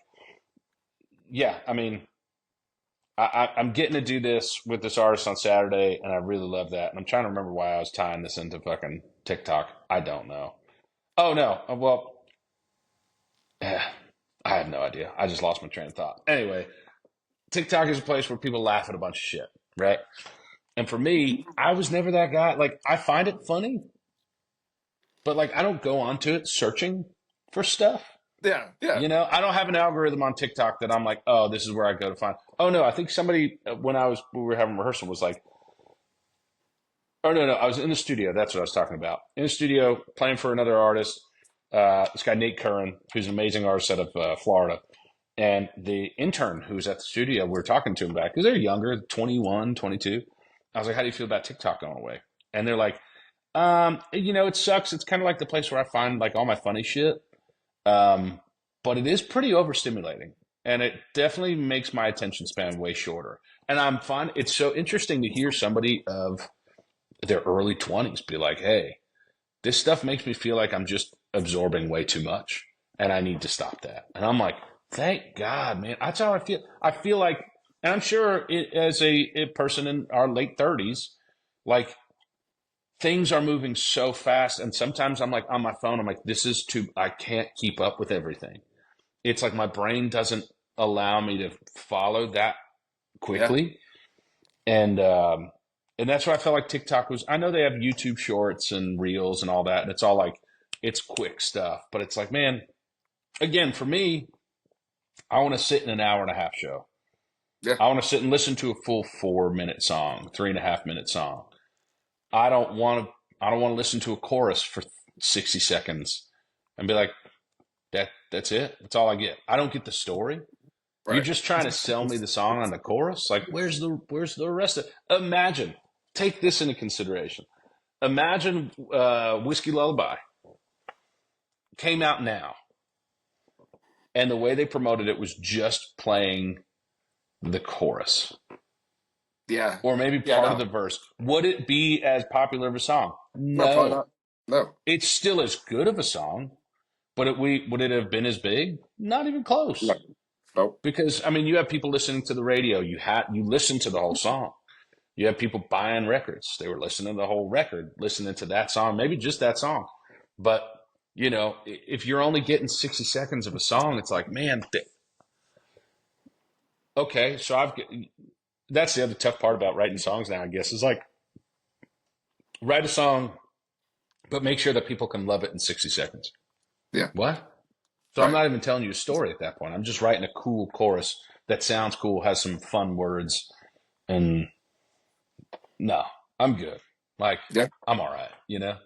yeah, I mean, I'm getting to do this with this artist on Saturday, and I really love that. And I'm trying to remember why I was tying this into fucking TikTok. I don't know. Oh, no. Well, have no idea. I just lost my train of thought. Anyway, TikTok is a place where people laugh at a bunch of shit, right? And for me, I was never that guy. Like, I find it funny, but like, I don't go onto it searching for stuff. Yeah, yeah. You know, I don't have an algorithm on TikTok that I'm like, oh, this is where I go to find. Oh no, I think somebody when we were having rehearsal was like, oh no, I was in the studio. That's what I was talking about. In the studio, playing for another artist. This guy Nate Curran, who's an amazing artist out of Florida, and the intern who's at the studio. We were talking to him back because they're younger, 21, 22. I was like, how do you feel about TikTok going away? And they're like, you know, it sucks. It's kind of like the place where I find like all my funny shit. But it is pretty overstimulating, and it definitely makes my attention span way shorter. And I'm fine. It's so interesting to hear somebody of their early 20s be like, hey, this stuff makes me feel like I'm just absorbing way too much, and I need to stop that. And I'm like, thank God, man. That's how I feel. I feel like, and I'm sure as a person in our late 30s, like, things are moving so fast. And sometimes I'm like on my phone, I'm like, I can't keep up with everything. It's like my brain doesn't allow me to follow that quickly. Yeah. And that's why I felt like TikTok was, I know they have YouTube shorts and reels and all that. And it's all like, it's quick stuff, but it's like, man, again, for me, I want to sit in an hour and a half show. Yeah. I want to sit and listen to a full 4-minute song, 3.5-minute song. I don't want to listen to a chorus for 60 seconds and be like, that's it. That's all I get. I don't get the story. Right. You're just trying to sell me the song on the chorus. Like, where's the rest of it? Imagine, take this into consideration. Imagine Whiskey Lullaby came out now, and the way they promoted it was just playing the chorus. Yeah. Or maybe part of the verse. Would it be as popular of a song? No. Probably not. No. It's still as good of a song, but would it have been as big? Not even close. No. Nope. Because, I mean, you have people listening to the radio. You listen to the whole song. You have people buying records. They were listening to the whole record, listening to that song, maybe just that song. But, you know, if you're only getting 60 seconds of a song, it's like, man, okay, so that's the other tough part about writing songs now, I guess, is like, write a song, but make sure that people can love it in 60 seconds. Yeah. What? So right. I'm not even telling you a story at that point. I'm just writing a cool chorus that sounds cool, has some fun words, and no, I'm good. Like, I'm all right, you know?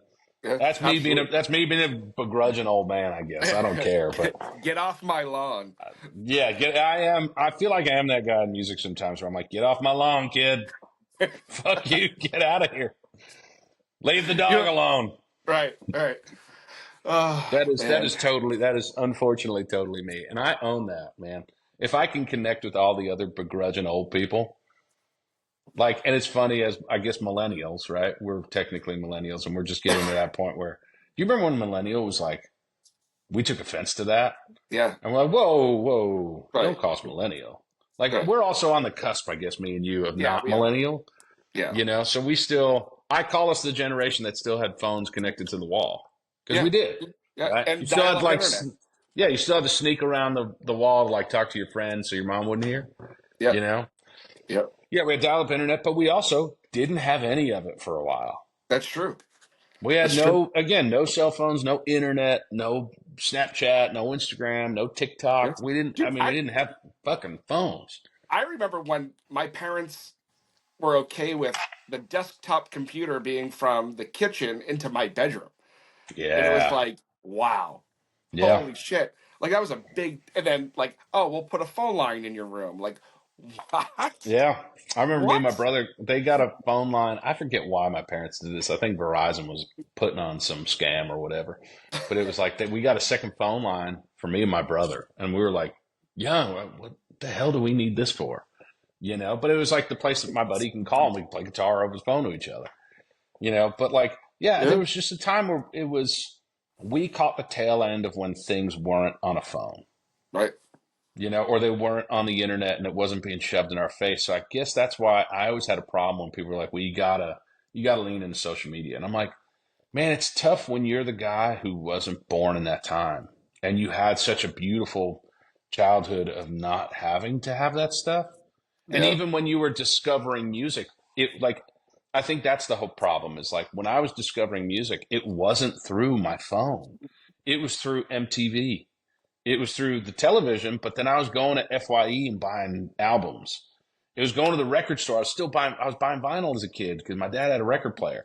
Yeah, that's me being a begrudging old man, I guess. I don't care, but get off my lawn. I feel like I am that guy in music sometimes where I'm like, get off my lawn, kid. Fuck you, get out of here. Leave the dog alone. Right. That is unfortunately totally me. And I own that, man. If I can connect with all the other begrudging old people, like, and it's funny, as I guess millennials, right? We're technically millennials, and we're just getting to that point where, do you remember when millennial was like, we took offense to that? Yeah. And we're like, whoa, right. Don't call us millennial. Like, right. We're also on the cusp, I guess, me and you, of not millennial. Yeah. You know, so I call us the generation that still had phones connected to the wall. Because we did. Yeah. Right? And you still had you still had to sneak around the wall to like talk to your friends so your mom wouldn't hear. Yeah. You know? Yep. Yeah, we had dial-up internet, but we also didn't have any of it for a while. That's true. We had no cell phones, no internet, no Snapchat, no Instagram, no TikTok. Yeah. We didn't have fucking phones. I remember when my parents were okay with the desktop computer being from the kitchen into my bedroom. Yeah. And it was like, wow. Yeah. Holy shit. Like, that was a big, and then like, oh, we'll put a phone line in your room. Like, what? Yeah. I remember me and my brother, they got a phone line. I forget why my parents did this. I think Verizon was putting on some scam or whatever. But it was like we got a second phone line for me and my brother. And we were like, what the hell do we need this for? You know, but it was like the place that my buddy can call and we can play guitar over his phone to each other. You know, but like, there was just a time where we caught the tail end of when things weren't on a phone. Right. You know, or they weren't on the internet and it wasn't being shoved in our face. So I guess that's why I always had a problem when people were like, well, you gotta lean into social media. And I'm like, man, it's tough when you're the guy who wasn't born in that time and you had such a beautiful childhood of not having to have that stuff. And Yeah. even when you were discovering music, it like, I think that's the whole problem is like when I was discovering music, it wasn't through my phone. It was through MTV. It was through the television, but then I was going to FYE and buying albums. It was going to the record store. I was buying vinyl as a kid because my dad had a record player,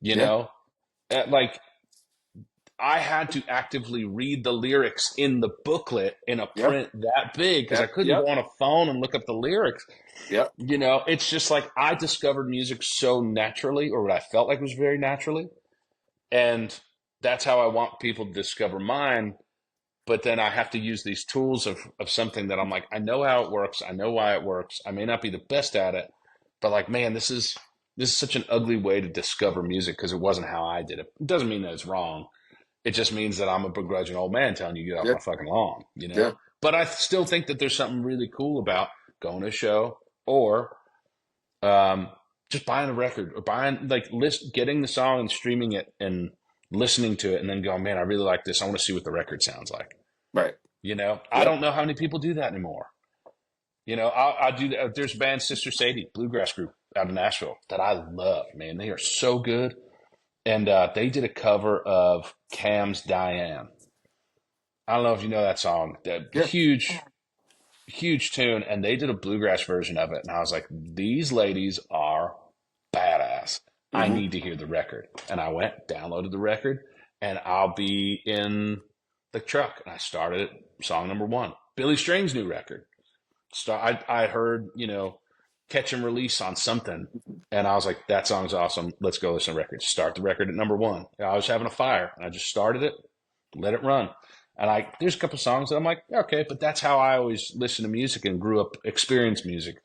you Yeah. know? Like I had to actively read the lyrics in the booklet in a Yep. print that big because I Yep. couldn't Yep. go on a phone and look up the lyrics. Yep. You know, it's just like I discovered music so naturally, or what I felt like was very naturally. And that's how I want people to discover mine. But then I have to use these tools of something that I'm like, I know how it works. I know why it works. I may not be the best at it, but like, man, this is such an ugly way to discover music because it wasn't how I did it. It doesn't mean that it's wrong. It just means that I'm a begrudging old man telling you get off Yeah. my fucking lawn, you know? Yeah. But I still think that there's something really cool about going to a show or just buying a record or getting the song and streaming it and listening to it and then going, man, I really like this. I want to see what the record sounds like. Right. You know, I don't know how many people do that anymore. You know, I do that. There's a band, Sister Sadie, bluegrass group out of Nashville that I love, man. They are so good. And they did a cover of Cam's Diane. I don't know if you know that song. That Yeah. huge tune. And they did a bluegrass version of it. And I was like, these ladies are badass. I need to hear the record. And I went, downloaded the record, and I'll be in the truck. And I started song number 1. Billy String's new record. I heard, you know, Catch and Release on something. And I was like, that song's awesome. Let's go listen to the record. Start the record at number 1. I was having a fire. And I just started it, let it run. And there's a couple songs that I'm like, okay, but that's how I always listen to music and grew up, experienced music.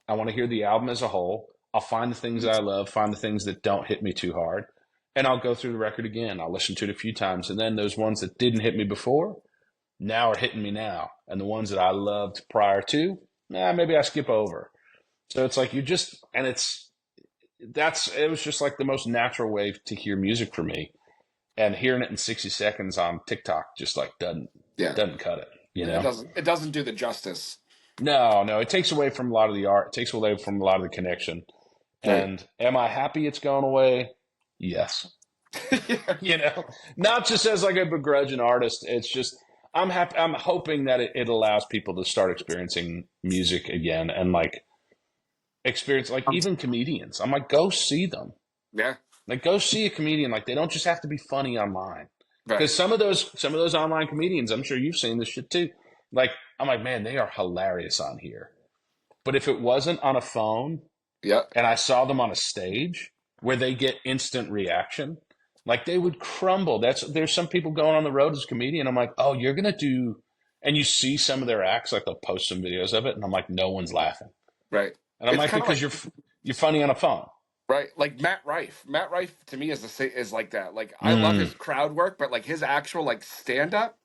I want to hear the album as a whole. I'll find the things that I love, find the things that don't hit me too hard. And I'll go through the record again. I'll listen to it a few times. And then those ones that didn't hit me before now are hitting me now. And the ones that I loved prior to, maybe I skip over. So it's like it was just like the most natural way to hear music for me. And hearing it in 60 seconds on TikTok just like doesn't cut it. You know, It doesn't do the justice. No, it takes away from a lot of the art. It takes away from a lot of the connection. Right. And am I happy it's going away? Yes. You know, not just as like a begrudging artist. It's just I'm happy. I'm hoping that it allows people to start experiencing music again and like experience like even comedians. I'm like, go see them. Yeah. Like go see a comedian. Like they don't just have to be funny online. Right. Because some of those online comedians, I'm sure you've seen this shit too. Like I'm like, man, they are hilarious on here. But if it wasn't on a phone, and I saw them on a stage where they get instant reaction, like they would crumble. There's some people going on the road as a comedian. I'm like, oh, you're gonna do, and you see some of their acts, like they'll post some videos of it, and I'm like, no one's laughing. Right. And I'm It's like, kinda because you're funny on a phone. Right, like Matt Rife. Matt Rife to me is like that. Like I love his crowd work, but like his actual like stand up.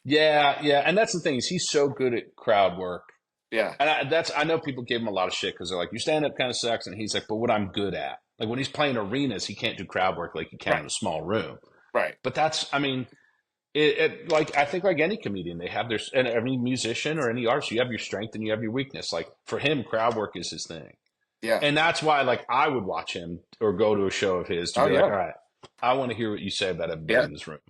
Yeah, and that's the thing is he's so good at crowd work. Yeah, And I know people give him a lot of shit because they're like, your stand up kind of sucks, and he's like, but what I'm good at, like when he's playing arenas, he can't do crowd work like he can in a small room. right. But that's, I mean, it like I think like any comedian, they have their and every musician or any artist, you have your strength and you have your weakness. Like for him, crowd work is his thing. Yeah, And that's why, like, I would watch him or go to a show of his to be like, all right, I want to hear what you say about everybody in this room.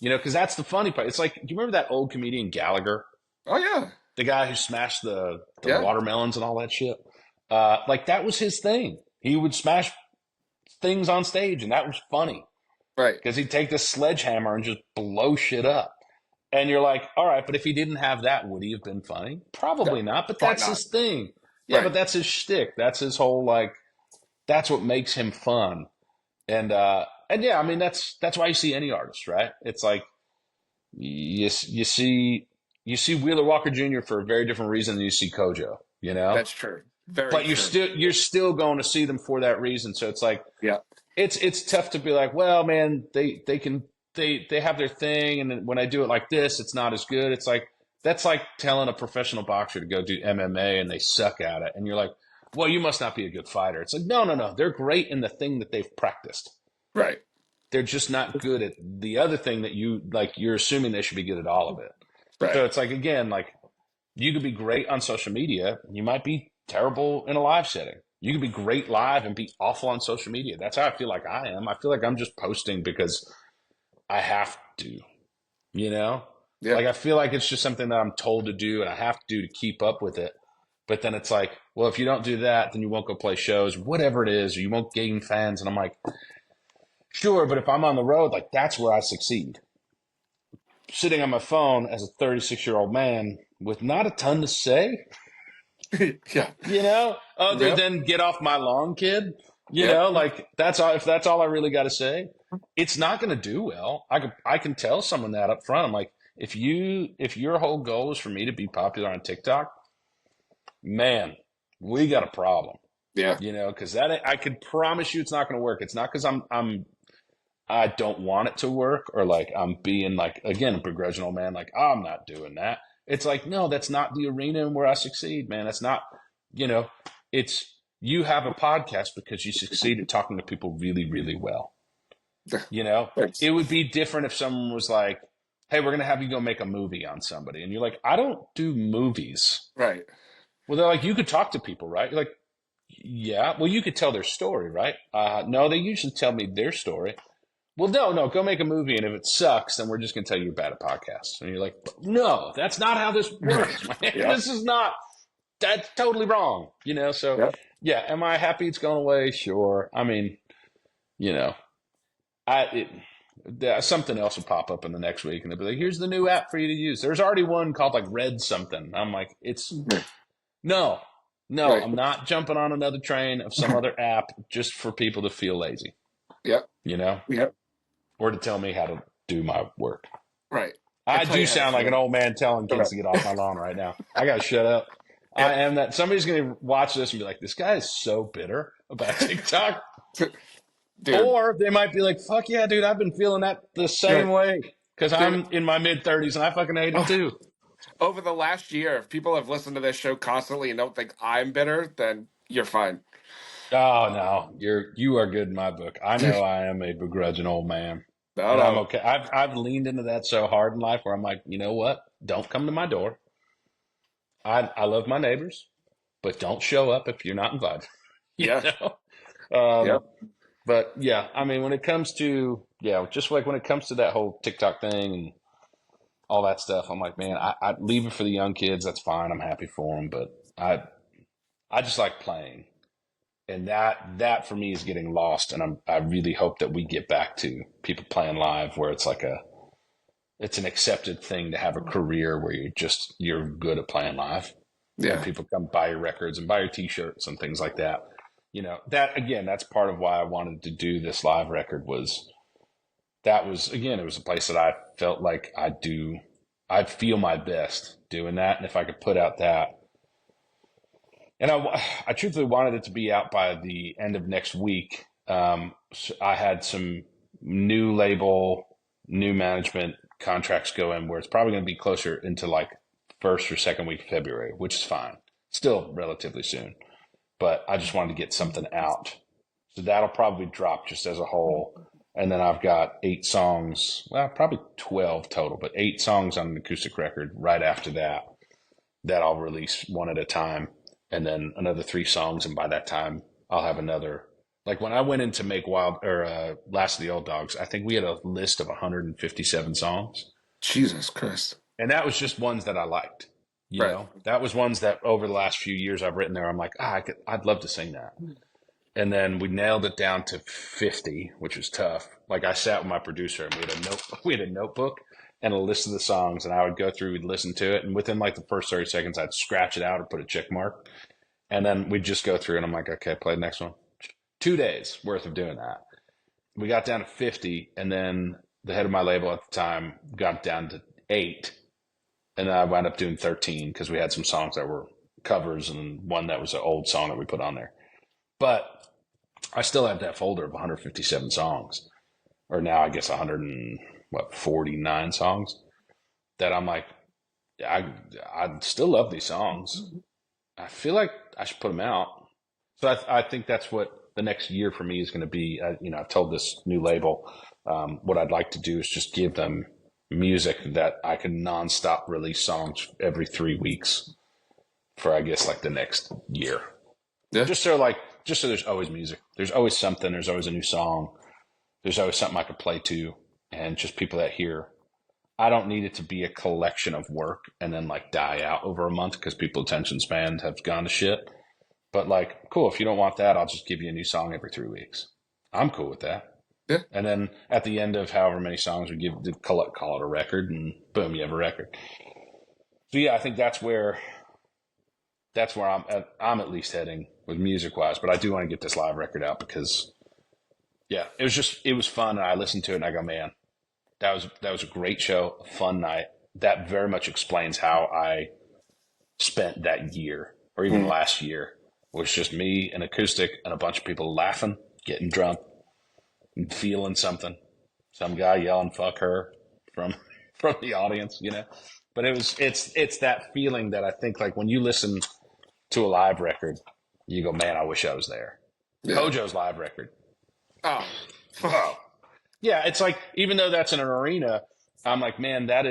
You know, because that's the funny part. It's like, do you remember that old comedian Gallagher? Oh yeah, The guy who smashed the watermelons and all that shit. Like that was his thing. He would smash things on stage, and that was funny right. because he'd take this sledgehammer and just blow shit up. And you're like, all right, but if he didn't have that, would he have been funny? Probably not. But that's his thing. Yeah, Right. but that's his shtick. That's his whole like. That's what makes him fun. And yeah, I mean that's why you see any artist, right? It's like you see Wheeler Walker Jr. for a very different reason than you see Kojo, you know? That's true. Very. But true. you're still going to see them for that reason. So it's like Yeah. it's tough to be like, well, man, they have their thing, and then when I do it like this, it's not as good. It's like that's like telling a professional boxer to go do MMA and they suck at it, and you're like, well, you must not be a good fighter. It's like, no, they're great in the thing that they've practiced. Right. They're just not good at the other thing that you're assuming they should be good at all of it. So Right. it's like, again, like you could be great on social media. You might be terrible in a live setting. You could be great live and be awful on social media. That's how I feel like I am. I feel like I'm just posting because I have to, you know? Yeah. Like I feel like it's just something that I'm told to do and I have to do to keep up with it. But then it's like, well, if you don't do that, then you won't go play shows, whatever it is, or you won't gain fans. And I'm like, sure, but if I'm on the road, like that's where I succeed. Sitting on my phone as a 36-year-old man with not a ton to say, Yeah. other Yep. than get off my lawn, kid. Yep. Like that's all. If that's all I really got to say, it's not going to do well. I can tell someone that up front. I'm like, if your whole goal is for me to be popular on TikTok, man, we got a problem. Yeah. Because I could promise you it's not going to work. It's not because I don't want it to work or like I'm being like, again, a begrudging old man, like, oh, I'm not doing that. It's like, no, that's not the arena where I succeed, man. That's not, it's you have a podcast because you succeed at talking to people really, really well. Thanks. It would be different if someone was like, hey, we're going to have you go make a movie on somebody. And you're like, I don't do movies. Right. Well, they're like, you could talk to people, right? You're like, yeah. Well, you could tell their story, right? No, they usually tell me their story. Well, no, go make a movie, and if it sucks, then we're just going to tell you about a podcast. And you're like, no, that's not how this works, man. Yeah. That's totally wrong, So, Yeah. yeah, am I happy it's going away? Sure. I mean, you know, something else will pop up in the next week, and they'll be like, here's the new app for you to use. There's already one called like Red something. I'm like, no, Right. I'm not jumping on another train of some other app just for people to feel lazy, Yep. Yep. or to tell me how to do my work. Right. I tell you do how sound to like do an it. old man telling kids to get off my lawn right now. I got to shut up. Yep. I am that. Somebody's going to watch this and be like, this guy is so bitter about TikTok. Dude. Or they might be like, fuck yeah, dude, I've been feeling that the same way because I'm in my mid-30s and I fucking hate it too. Over the last year, if people have listened to this show constantly and don't think I'm bitter, then you're fine. Oh, no, you are good in my book. I know I am a begrudging old man. No, And I'm no. okay. I've leaned into that so hard in life where I'm like, you know what? Don't come to my door. I love my neighbors, but don't show up if you're not invited. You Yeah. know? Yep. But yeah, I mean, when it comes to just like when it comes to that whole TikTok thing and all that stuff, I'm like, man, I leave it for the young kids. That's fine. I'm happy for them, but I just like playing, and that for me is getting lost. And I really hope that we get back to people playing live, where it's like it's an accepted thing to have a career where you're good at playing live. Yeah. And people come buy your records and buy your T-shirts and things like that. That again, that's part of why I wanted to do this live record it was a place that I felt like I'd feel my best doing that. And if I could put out that, and I truthfully wanted it to be out by the end of next week. So I had some new label, new management contracts go in where it's probably going to be closer into like first or second week of February, which is fine. Still relatively soon. But I just wanted to get something out. So that'll probably drop just as a whole. And then I've got 8 songs, well, probably 12 total, but 8 songs on an acoustic record right after that I'll release one at a time. And then another 3 songs. And by that time, I'll have another. Like when I went in to make Last of the Old Dogs, I think we had a list of 157 songs. Jesus Christ. And that was just ones that I liked. You Right. know, that was ones that over the last few years I've written there. I'm like, I'd love to sing that. And then we nailed it down to 50, which was tough. Like I sat with my producer and we had a notebook and a list of the songs, and I would go through, we'd listen to it, and within like the first 30 seconds, I'd scratch it out or put a check mark. And then we'd just go through and I'm like, okay, play the next one. 2 days worth of doing that. We got down to 50, and then the head of my label at the time got down to 8. And then I wound up doing 13 because we had some songs that were covers and one that was an old song that we put on there. But I still have that folder of 157 songs, or now I guess 149 songs that I'm like, I still love these songs. I feel like I should put them out. So I think that's what the next year for me is going to be. I've told this new label what I'd like to do is just give them music that I can nonstop release songs every 3 weeks for, I guess, like the next year. Yeah. Just so there's always music. There's always something. There's always a new song. There's always something I could play to, and just people that hear. I don't need it to be a collection of work and then like die out over a month because people's attention spans have gone to shit. But like, cool, if you don't want that, I'll just give you a new song every 3 weeks. I'm cool with that. Yeah. And then at the end of however many songs we give, call it a record, and boom, you have a record. So yeah, I think that's where I'm at least heading with music wise. But I do want to get this live record out because, yeah, it was fun. And I listened to it and I go, man, that was a great show, a fun night. That very much explains how I spent that year or even last year. It was just me, an acoustic, and a bunch of people laughing, getting drunk, and feeling something. Some guy yelling "fuck her" from the audience, you know. But it's that feeling that I think, like, when you listen to a live record, you go, man, I wish I was there. Yeah. Kojo's live record. Oh. Oh. Yeah, it's like, even though that's in an arena, I'm like, man, that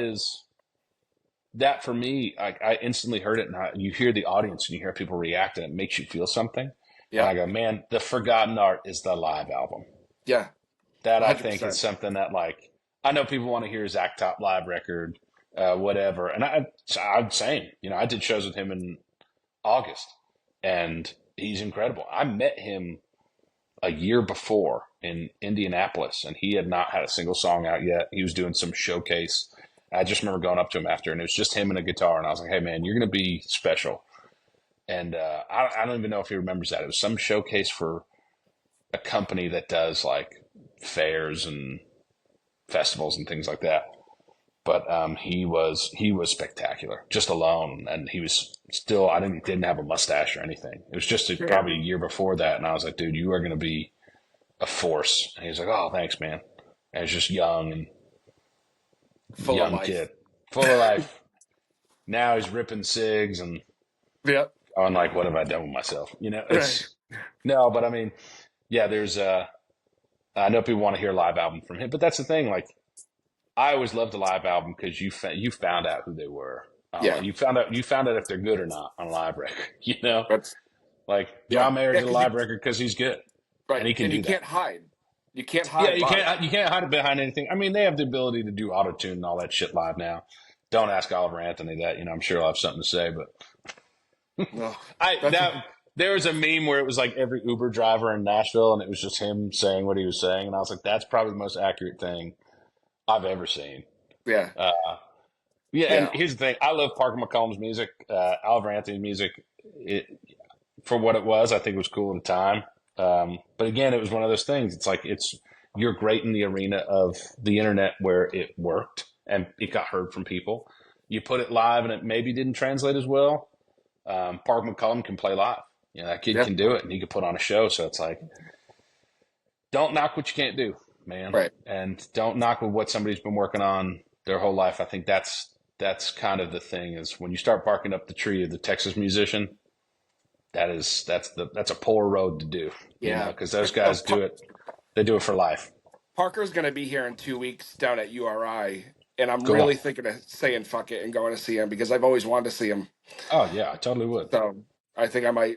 for me, I instantly heard it, and you hear the audience and you hear people react, and it makes you feel something. Yeah. And I go, man, the forgotten art is the live album. Yeah. That 100%. I think is something that, like, I know people want to hear Zach Top live record, whatever. And I'm saying, you know, I did shows with him in August, and he's incredible. I met him a year before in Indianapolis, and he had not had a single song out yet. He was doing some showcase. I just remember going up to him after, and it was just him and a guitar. And I was like, hey, man, you're going to be special. And I don't even know if he remembers that. It was some showcase for a company that does like fairs and festivals and things like that. But he was spectacular, just alone. And he was still, didn't have a mustache or anything. It was just probably a year before that. And I was like, dude, you are going to be a force. And he was like, oh, thanks, man. And he's just young and Full young of life. kid, full of life. Now he's ripping cigs and Yep. going like, what have I done with myself? You know, it's Right. no, but I mean, yeah, there's I know people want to hear a live album from him, but that's the thing. Like, I always loved a live album because you found out who they were. Yeah. You found out if they're good or not on a live record. You know, That's like John Mayer's Yeah, a 'cause live record because he's good, right. and he can do you that. can't hide. You can't hide. Yeah, you can't hide it behind anything. I mean, they have the ability to do auto tune and all that shit live now. Don't ask Oliver Anthony that. You know, I'm sure he'll have something to say, but No, there was a meme where it was like every Uber driver in Nashville, and it was just him saying what he was saying, and I was like, that's probably the most accurate thing I've ever seen. yeah. And here's the thing: I love Parker McCollum's music, Oliver Anthony's music. For what it was, I think it was cool at the time. But again, it was one of those things. It's like you're great in the arena of the internet where it worked and it got heard from people. You put it live and it maybe didn't translate as well. Parker McCollum can play live. You know, that kid can do it, and he could put on a show. So it's like, don't knock what you can't do, man. Right. And don't knock what somebody's been working on their whole life. I think that's kind of the thing, is when you start barking up the tree of the Texas musician, that's a poor road to do. Yeah. Because those guys do it. They do it for life. Parker's going to be here in 2 weeks down at URI, and I'm Cool. really thinking of saying fuck it and going to see him because I've always wanted to see him. Oh yeah, I totally would. So I think I might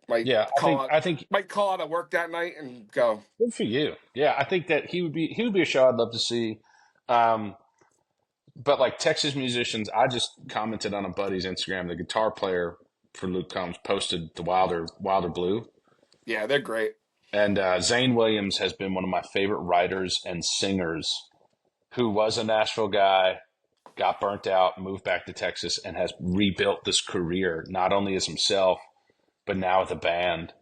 might call out of work that night and go. Good for you. Yeah, I think that he would be a show I'd love to see. But like Texas musicians, I just commented on a buddy's Instagram. The guitar player for Luke Combs posted the Wilder Blue. Yeah, they're great. And Zane Williams has been one of my favorite writers and singers, who was a Nashville guy, got burnt out, moved back to Texas, and has rebuilt this career, not only as himself, but now with a band.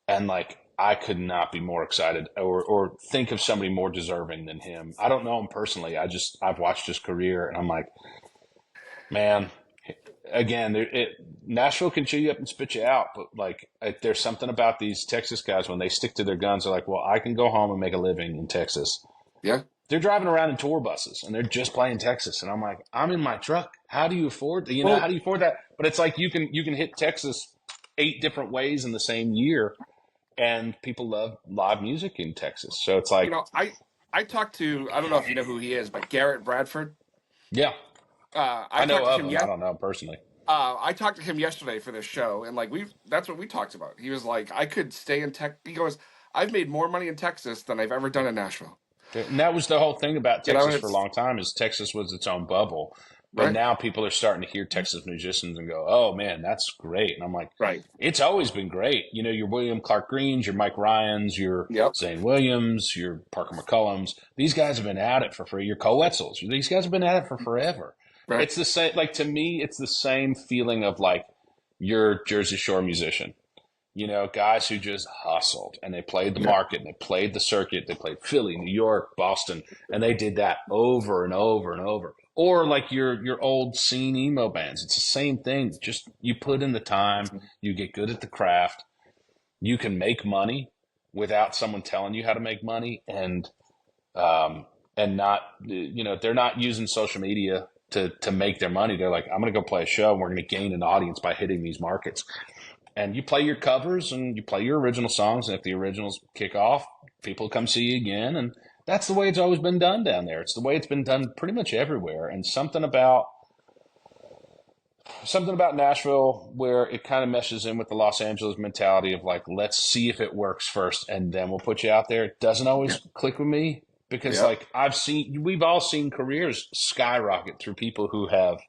And like, I could not be more excited or think of somebody more deserving than him. I don't know him personally. I've watched his career, and I'm like, man, again, Nashville can chew you up and spit you out, but like, there's something about these Texas guys when they stick to their guns. They're like, well, I can go home and make a living in Texas. Yeah. They're driving around in tour buses and they're just playing Texas. And I'm like, I'm in my truck. How do you afford that? How do you afford that? But it's like, you can hit Texas 8 different ways in the same year, and people love live music in Texas. So it's like, I I talked to, I don't know if you know who he is, but Garrett Bradford. Yeah, I I know talked to of him him. I don't know him personally. I talked to him yesterday for this show, and like that's what we talked about. He was like, I could stay in Tech. He goes, I've made more money in Texas than I've ever done in Nashville. And that was the whole thing about You know, Texas for a it's long time is Texas was its own bubble. But right, now people are starting to hear Texas musicians and go, oh, man, that's great. And I'm like, right. it's always been great. You know, your William Clark Greens, your Mike Ryans, your Yep, Zane Williams, your Parker McCullums. These guys have been at it for free. Your Cole Wetzels. These guys have been at it for forever. right. It's the same, like, to me, it's the same feeling of like your Jersey Shore musician. You know, guys who just hustled and they played the Yeah, market and they played the circuit. They played Philly, New York, Boston, and they did that over and over and over. Or like your old scene emo bands. It's the same thing. Just you put in the time, you get good at the craft, you can make money without someone telling you how to make money, and not, you know, they're not using social media to make their money. They're like, I'm going to go play a show and we're going to gain an audience by hitting these markets. And you play your covers and you play your original songs. And if the originals kick off, people come see you again. And that's the way it's always been done down there. It's the way it's been done pretty much everywhere. And something about Nashville where it kind of meshes in with the Los Angeles mentality of like, let's see if it works first and then we'll put you out there. It doesn't always click with me because yeah, like we've all seen careers skyrocket through people who have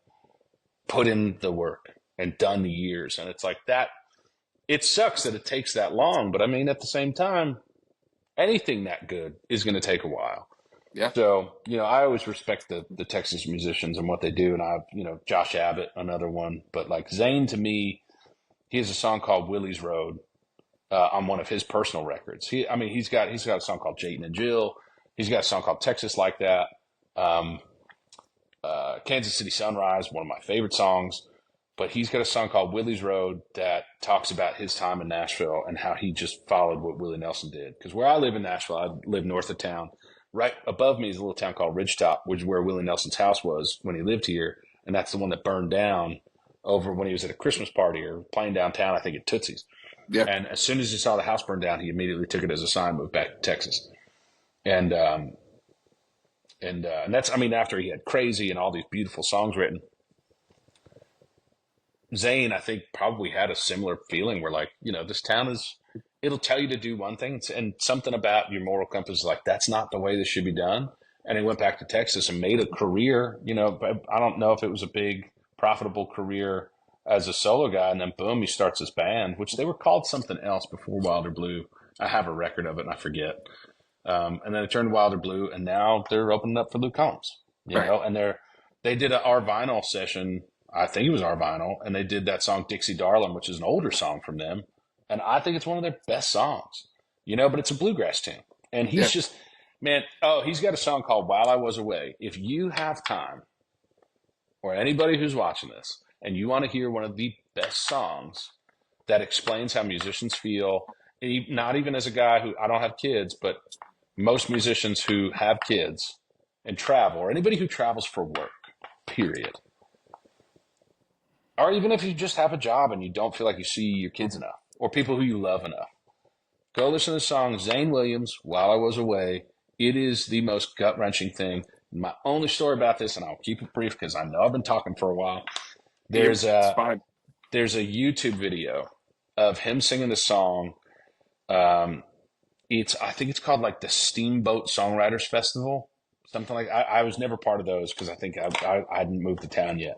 put in the work and done the years. And it's like that. It sucks that it takes that long, but I mean, at the same time, anything that good is going to take a while. yeah, So, you know, I always respect the Texas musicians and what they do. And you know, Josh Abbott, another one. But like Zane, to me, he has a song called Willie's Road on one of his personal records. He's got a song called Jayton and Jill. He's got a song called Texas Like That. Kansas City Sunrise, one of my favorite songs. But he's got a song called Willie's Road that talks about his time in Nashville and how he just followed what Willie Nelson did. Because where I live in Nashville, I live north of town. Right above me is a little town called Ridgetop, which is where Willie Nelson's house was when he lived here. And that's the one that burned down over when he was at a Christmas party or playing downtown, I think at Tootsie's. yeah, And as soon as he saw the house burn down, he immediately took it as a sign, moved back to Texas. And that's, I mean, after he had Crazy and all these beautiful songs written. Zane, I think, probably had a similar feeling where, like, you know, this town it'll tell you to do one thing, and something about your moral compass is like, that's not the way this should be done. And he went back to Texas and made a career, you know, but I don't know if it was a big, profitable career as a solo guy. And then, boom, he starts his band, which they were called something else before Wilder Blue. I have a record of it, and I forget. And then it turned Wilder Blue, and now they're opening up for Luke Combs, you right. know, and they did a Our Vinyl session. I think it was Our Vinyl, and they did that song Dixie Darlin', which is an older song from them. And I think it's one of their best songs, you know, but it's a bluegrass tune. And he's Yeah, just, man, he's got a song called While I Was Away. If you have time, or anybody who's watching this, and you want to hear one of the best songs that explains how musicians feel, not even as a guy who, I don't have kids, but most musicians who have kids and travel, or anybody who travels for work, period. Or even if you just have a job and you don't feel like you see your kids enough or people who you love enough, go listen to the song Zane Williams, While I Was Away. It is the most gut-wrenching thing. My only story about this, and I'll keep it brief because I know I've been talking for a while. There's it's a fine. YouTube video of him singing the song. I think it's called like the Steamboat Songwriters Festival, something like. I was never part of those because I think I hadn't moved to town yet.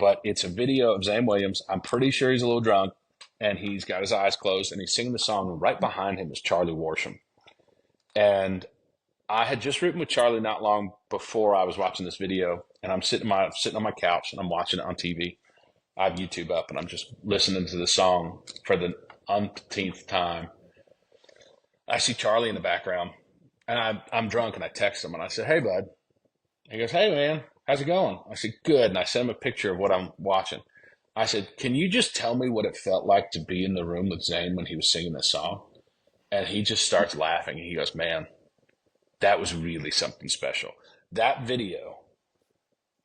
But it's a video of Zane Williams. I'm pretty sure he's a little drunk, and he's got his eyes closed, and he's singing the song. And right behind him is Charlie Worsham. And I had just written with Charlie not long before I was watching this video, and I'm sitting on my couch, and I'm watching it on TV. I have YouTube up, and I'm just listening to the song for the umpteenth time. I see Charlie in the background, and I'm drunk, and I text him, and I said, "Hey, bud." He goes, "Hey, man. How's it going?" I said, "Good." And I sent him a picture of what I'm watching. I said, "Can you just tell me what it felt like to be in the room with Zane when he was singing this song?" And he just starts laughing. And he goes, "Man, that was really something special." That video,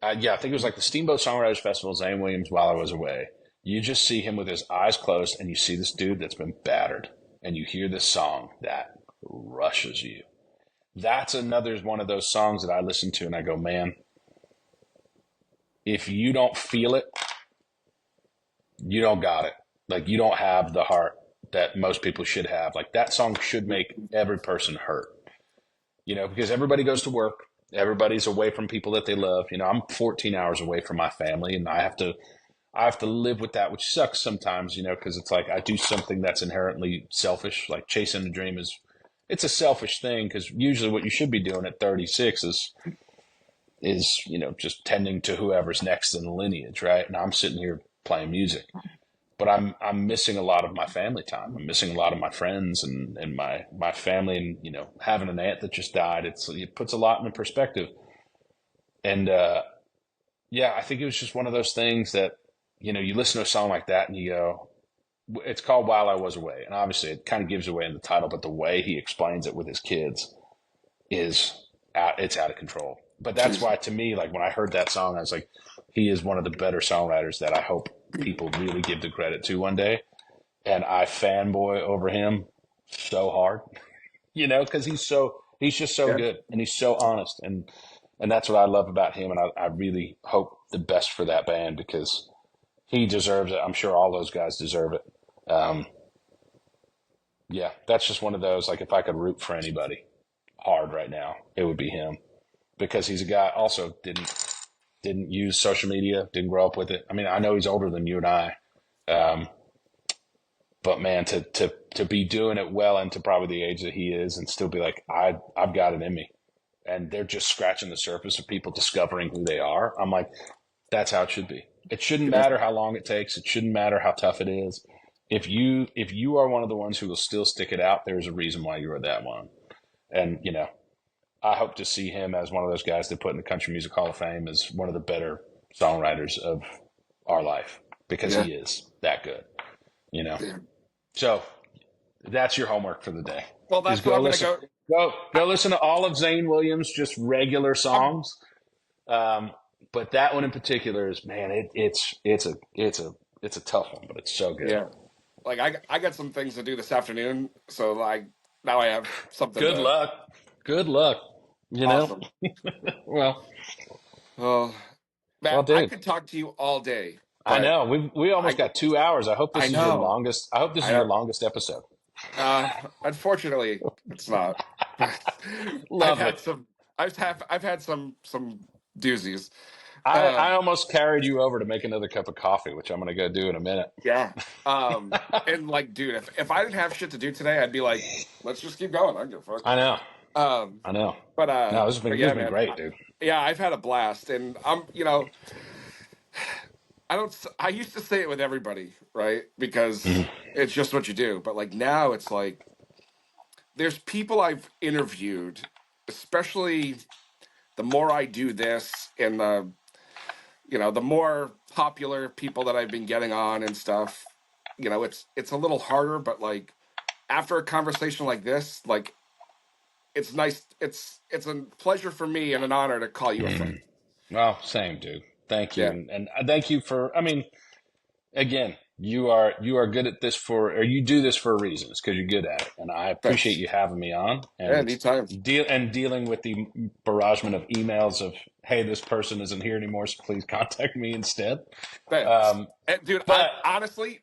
I think it was like the Steamboat Songwriters Festival, Zane Williams, While I Was Away. You just see him with his eyes closed, and you see this dude that's been battered. And you hear this song that rushes you. that's another one of those songs that I listen to and I go, man, if you don't feel it, you don't got it. Like, you don't have the heart that most people should have. Like, that song should make every person hurt, because everybody goes to work. Everybody's away from people that they love. I'm 14 hours away from my family, and I have to live with that, which sucks sometimes, because it's like I do something that's inherently selfish, like chasing a dream it's a selfish thing, because usually what you should be doing at 36 is just tending to whoever's next in the lineage, right? And I'm sitting here playing music, but I'm missing a lot of my family time. I'm missing a lot of my friends and my family, and having an aunt that just died. It puts a lot in perspective, and I think it was just one of those things that you listen to a song like that and you go, it's called While I Was Away, and obviously it kind of gives away in the title, but the way he explains it with his kids it's out of control. But that's why, to me, like, when I heard that song, I was like, he is one of the better songwriters that I hope people really give the credit to one day. And I fanboy over him so hard, because he's just so good, and he's so honest. And that's what I love about him. And I really hope the best for that band, because he deserves it. I'm sure all those guys deserve it. That's just one of those, like, if I could root for anybody hard right now, it would be him, because he's a guy also didn't use social media, didn't grow up with it. I mean, I know he's older than you and I, but man, to be doing it well into probably the age that he is, and still be like, I've got it in me, and they're just scratching the surface of people discovering who they are. I'm like, that's how it should be. It shouldn't matter how long it takes. It shouldn't matter how tough it is. If you are one of the ones who will still stick it out, there's a reason why you are that one. And I hope to see him as one of those guys they put in the Country Music Hall of Fame as one of the better songwriters of our life, because he is that good, So that's your homework for the day. Well, that's what I'm going to go listen to all of Zane Williams, just regular songs. But that one in particular is, man, it's a tough one, but it's so good. Yeah. Like, I got some things to do this afternoon, so like now I have something. Good luck. Awesome. Well. Matt, I could talk to you all day. I know. We almost got 2 hours. I hope this is your longest. I hope this is your longest episode. Unfortunately, it's not. Love I've had some doozies. I almost carried you over to make another cup of coffee, which I'm going to go do in a minute. Yeah. And like, dude, if I didn't have shit to do today, I'd be like, let's just keep going. I don't give a fuck. I know. I know. But no, this has been great, dude. Yeah, I've had a blast, and I used to say it with everybody, right? Because it's just what you do. But like now, it's like there's people I've interviewed, especially the more I do this, and the more popular people that I've been getting on and stuff, it's a little harder, but like after a conversation like this, like it's nice. It's a pleasure for me and an honor to call you a friend. Well, same, dude. Thank you. Yeah. And thank you for, I mean, again, you are good at this you do this for a reason. It's because you're good at it. And I appreciate you having me on. And anytime. Dealing with the barragement of emails of, hey, this person isn't here anymore, so please contact me instead. Dude, honestly,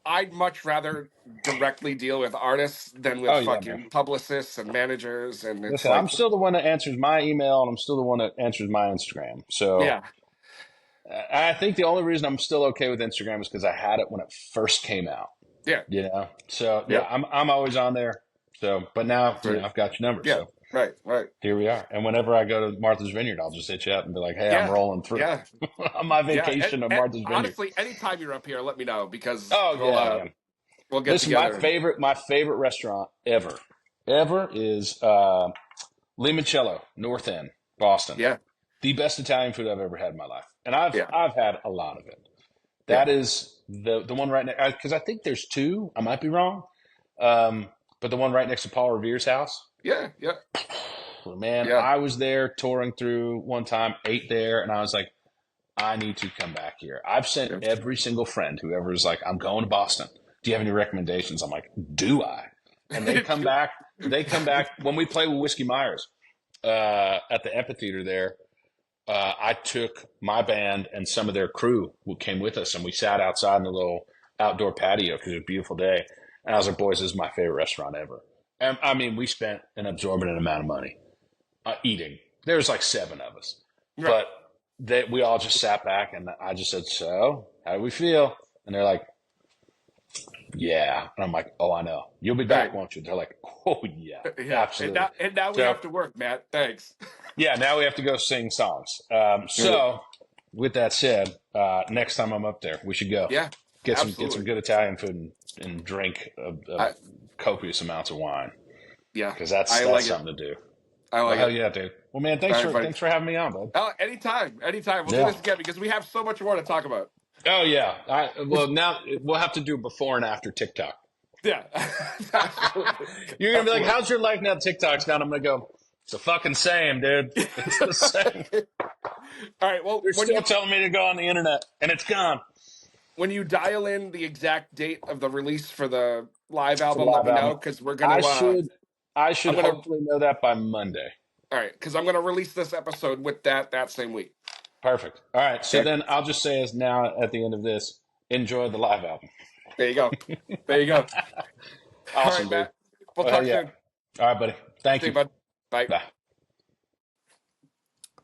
I'd much rather directly deal with artists than with publicists and managers. And it's listen, I'm still the one that answers my email, and I'm still the one that answers my Instagram. So yeah. I think the only reason I'm still okay with Instagram is because I had it when it first came out. Yeah. So I'm always on there. So, but now I've got your number. Yeah. So Right. Here we are. And whenever I go to Martha's Vineyard, I'll just hit you up and be like, hey, I'm rolling through on my vacation of Martha's Vineyard. Honestly, anytime you're up here, let me know, because we'll get together. My favorite restaurant ever is Limoncello, North End, Boston. Yeah. The best Italian food I've ever had in my life. And I've had a lot of it. That is the one right next, because I think there's two. I might be wrong. But the one right next to Paul Revere's house. Yeah. Man, I was there touring through one time, ate there, and I was like, I need to come back here. I've sent every single friend, whoever is like, I'm going to Boston. Do you have any recommendations? I'm like, do I? And they come back. When we play with Whiskey Myers, at the amphitheater there, I took my band and some of their crew who came with us, and we sat outside in the little outdoor patio because it was a beautiful day. And I was like, boys, this is my favorite restaurant ever. And I mean, we spent an exorbitant amount of money eating. There was like 7 of us, Right. but we all just sat back, and I just said, "So, how do we feel?" And they're like, "Yeah." And I'm like, "Oh, I know. You'll be back, Right. won't you?" They're like, "Oh, yeah, Yeah. absolutely." And now we So, have to work, Matt. Thanks. yeah, now we have to go sing songs. Yeah. So, with that said, next time I'm up there, we should go Yeah. get some Absolutely. good Italian food and drink I, copious amounts of wine yeah. because that's I like it. something to do. I Well, like hell it. yeah, dude. Well, man, All right, buddy. thanks for having me on, bud. Oh, anytime. We'll do Yeah. this again because we have so much more to talk about. Oh yeah. Well, now we'll have to do before and after TikTok. Yeah. Absolutely. You're gonna be like, Absolutely. "How's your life now?" TikTok's down. I'm gonna go. It's the fucking same, dude. It's the same. All right. Well, You're still telling me to go on the internet, and it's gone. when you dial in the exact date of the release for the live It's a album, let live me know album. because we're gonna. I should I'm gonna. hopefully know that by Monday. All right, because I'm gonna release this episode with that same week. Perfect. All right. So Okay. then I'll just say as now at the end of this, enjoy the live album. There you go. There you go. All Awesome, right, Matt. We'll dude. talk Yeah. soon. All right, buddy. Thank See you. you, bud. Bye. Bye.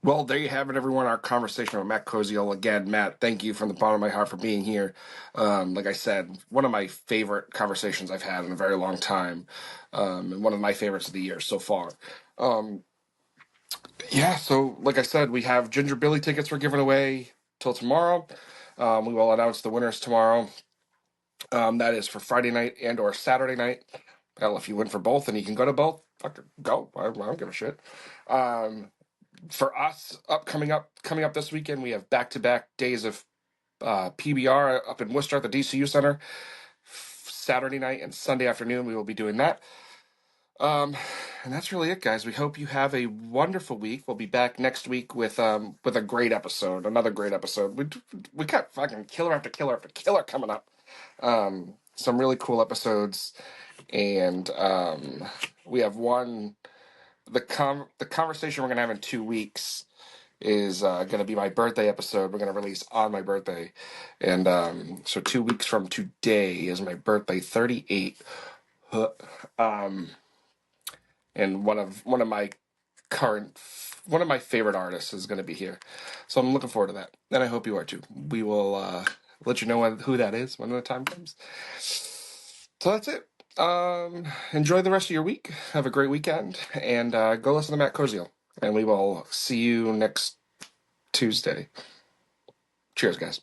Well, there you have it, everyone. Our conversation with Matt Koziol. Again, Matt, thank you from the bottom of my heart for being here. Like I said, one of my favorite conversations I've had in a very long time, and one of my favorites of the year so far. Yeah, so like I said, we have Ginger Billy tickets we're giving away till tomorrow. We will announce the winners tomorrow. That is for Friday night and or Saturday night. Hell, if you win for both and you can go to both, fucking go. I don't give a shit. For us, coming up this weekend, we have back-to-back days of PBR up in Worcester at the DCU Center. Saturday night and Sunday afternoon, we will be doing that. And that's really it, guys. We hope you have a wonderful week. We'll be back next week with a great episode, another great episode. We got fucking killer after killer after killer coming up. Some really cool episodes, and we have one. The conversation we're gonna have in 2 weeks is gonna be my birthday episode. We're gonna release on my birthday, and so 2 weeks from today is my birthday, 38. Um, and one of my favorite artists is going to be here, so I'm looking forward to that, and I hope you are too. We will let you know who that is when the time comes. So that's it. Enjoy the rest of your week. Have a great weekend, and go listen to Matt Koziel. And we will see you next Tuesday. Cheers, guys.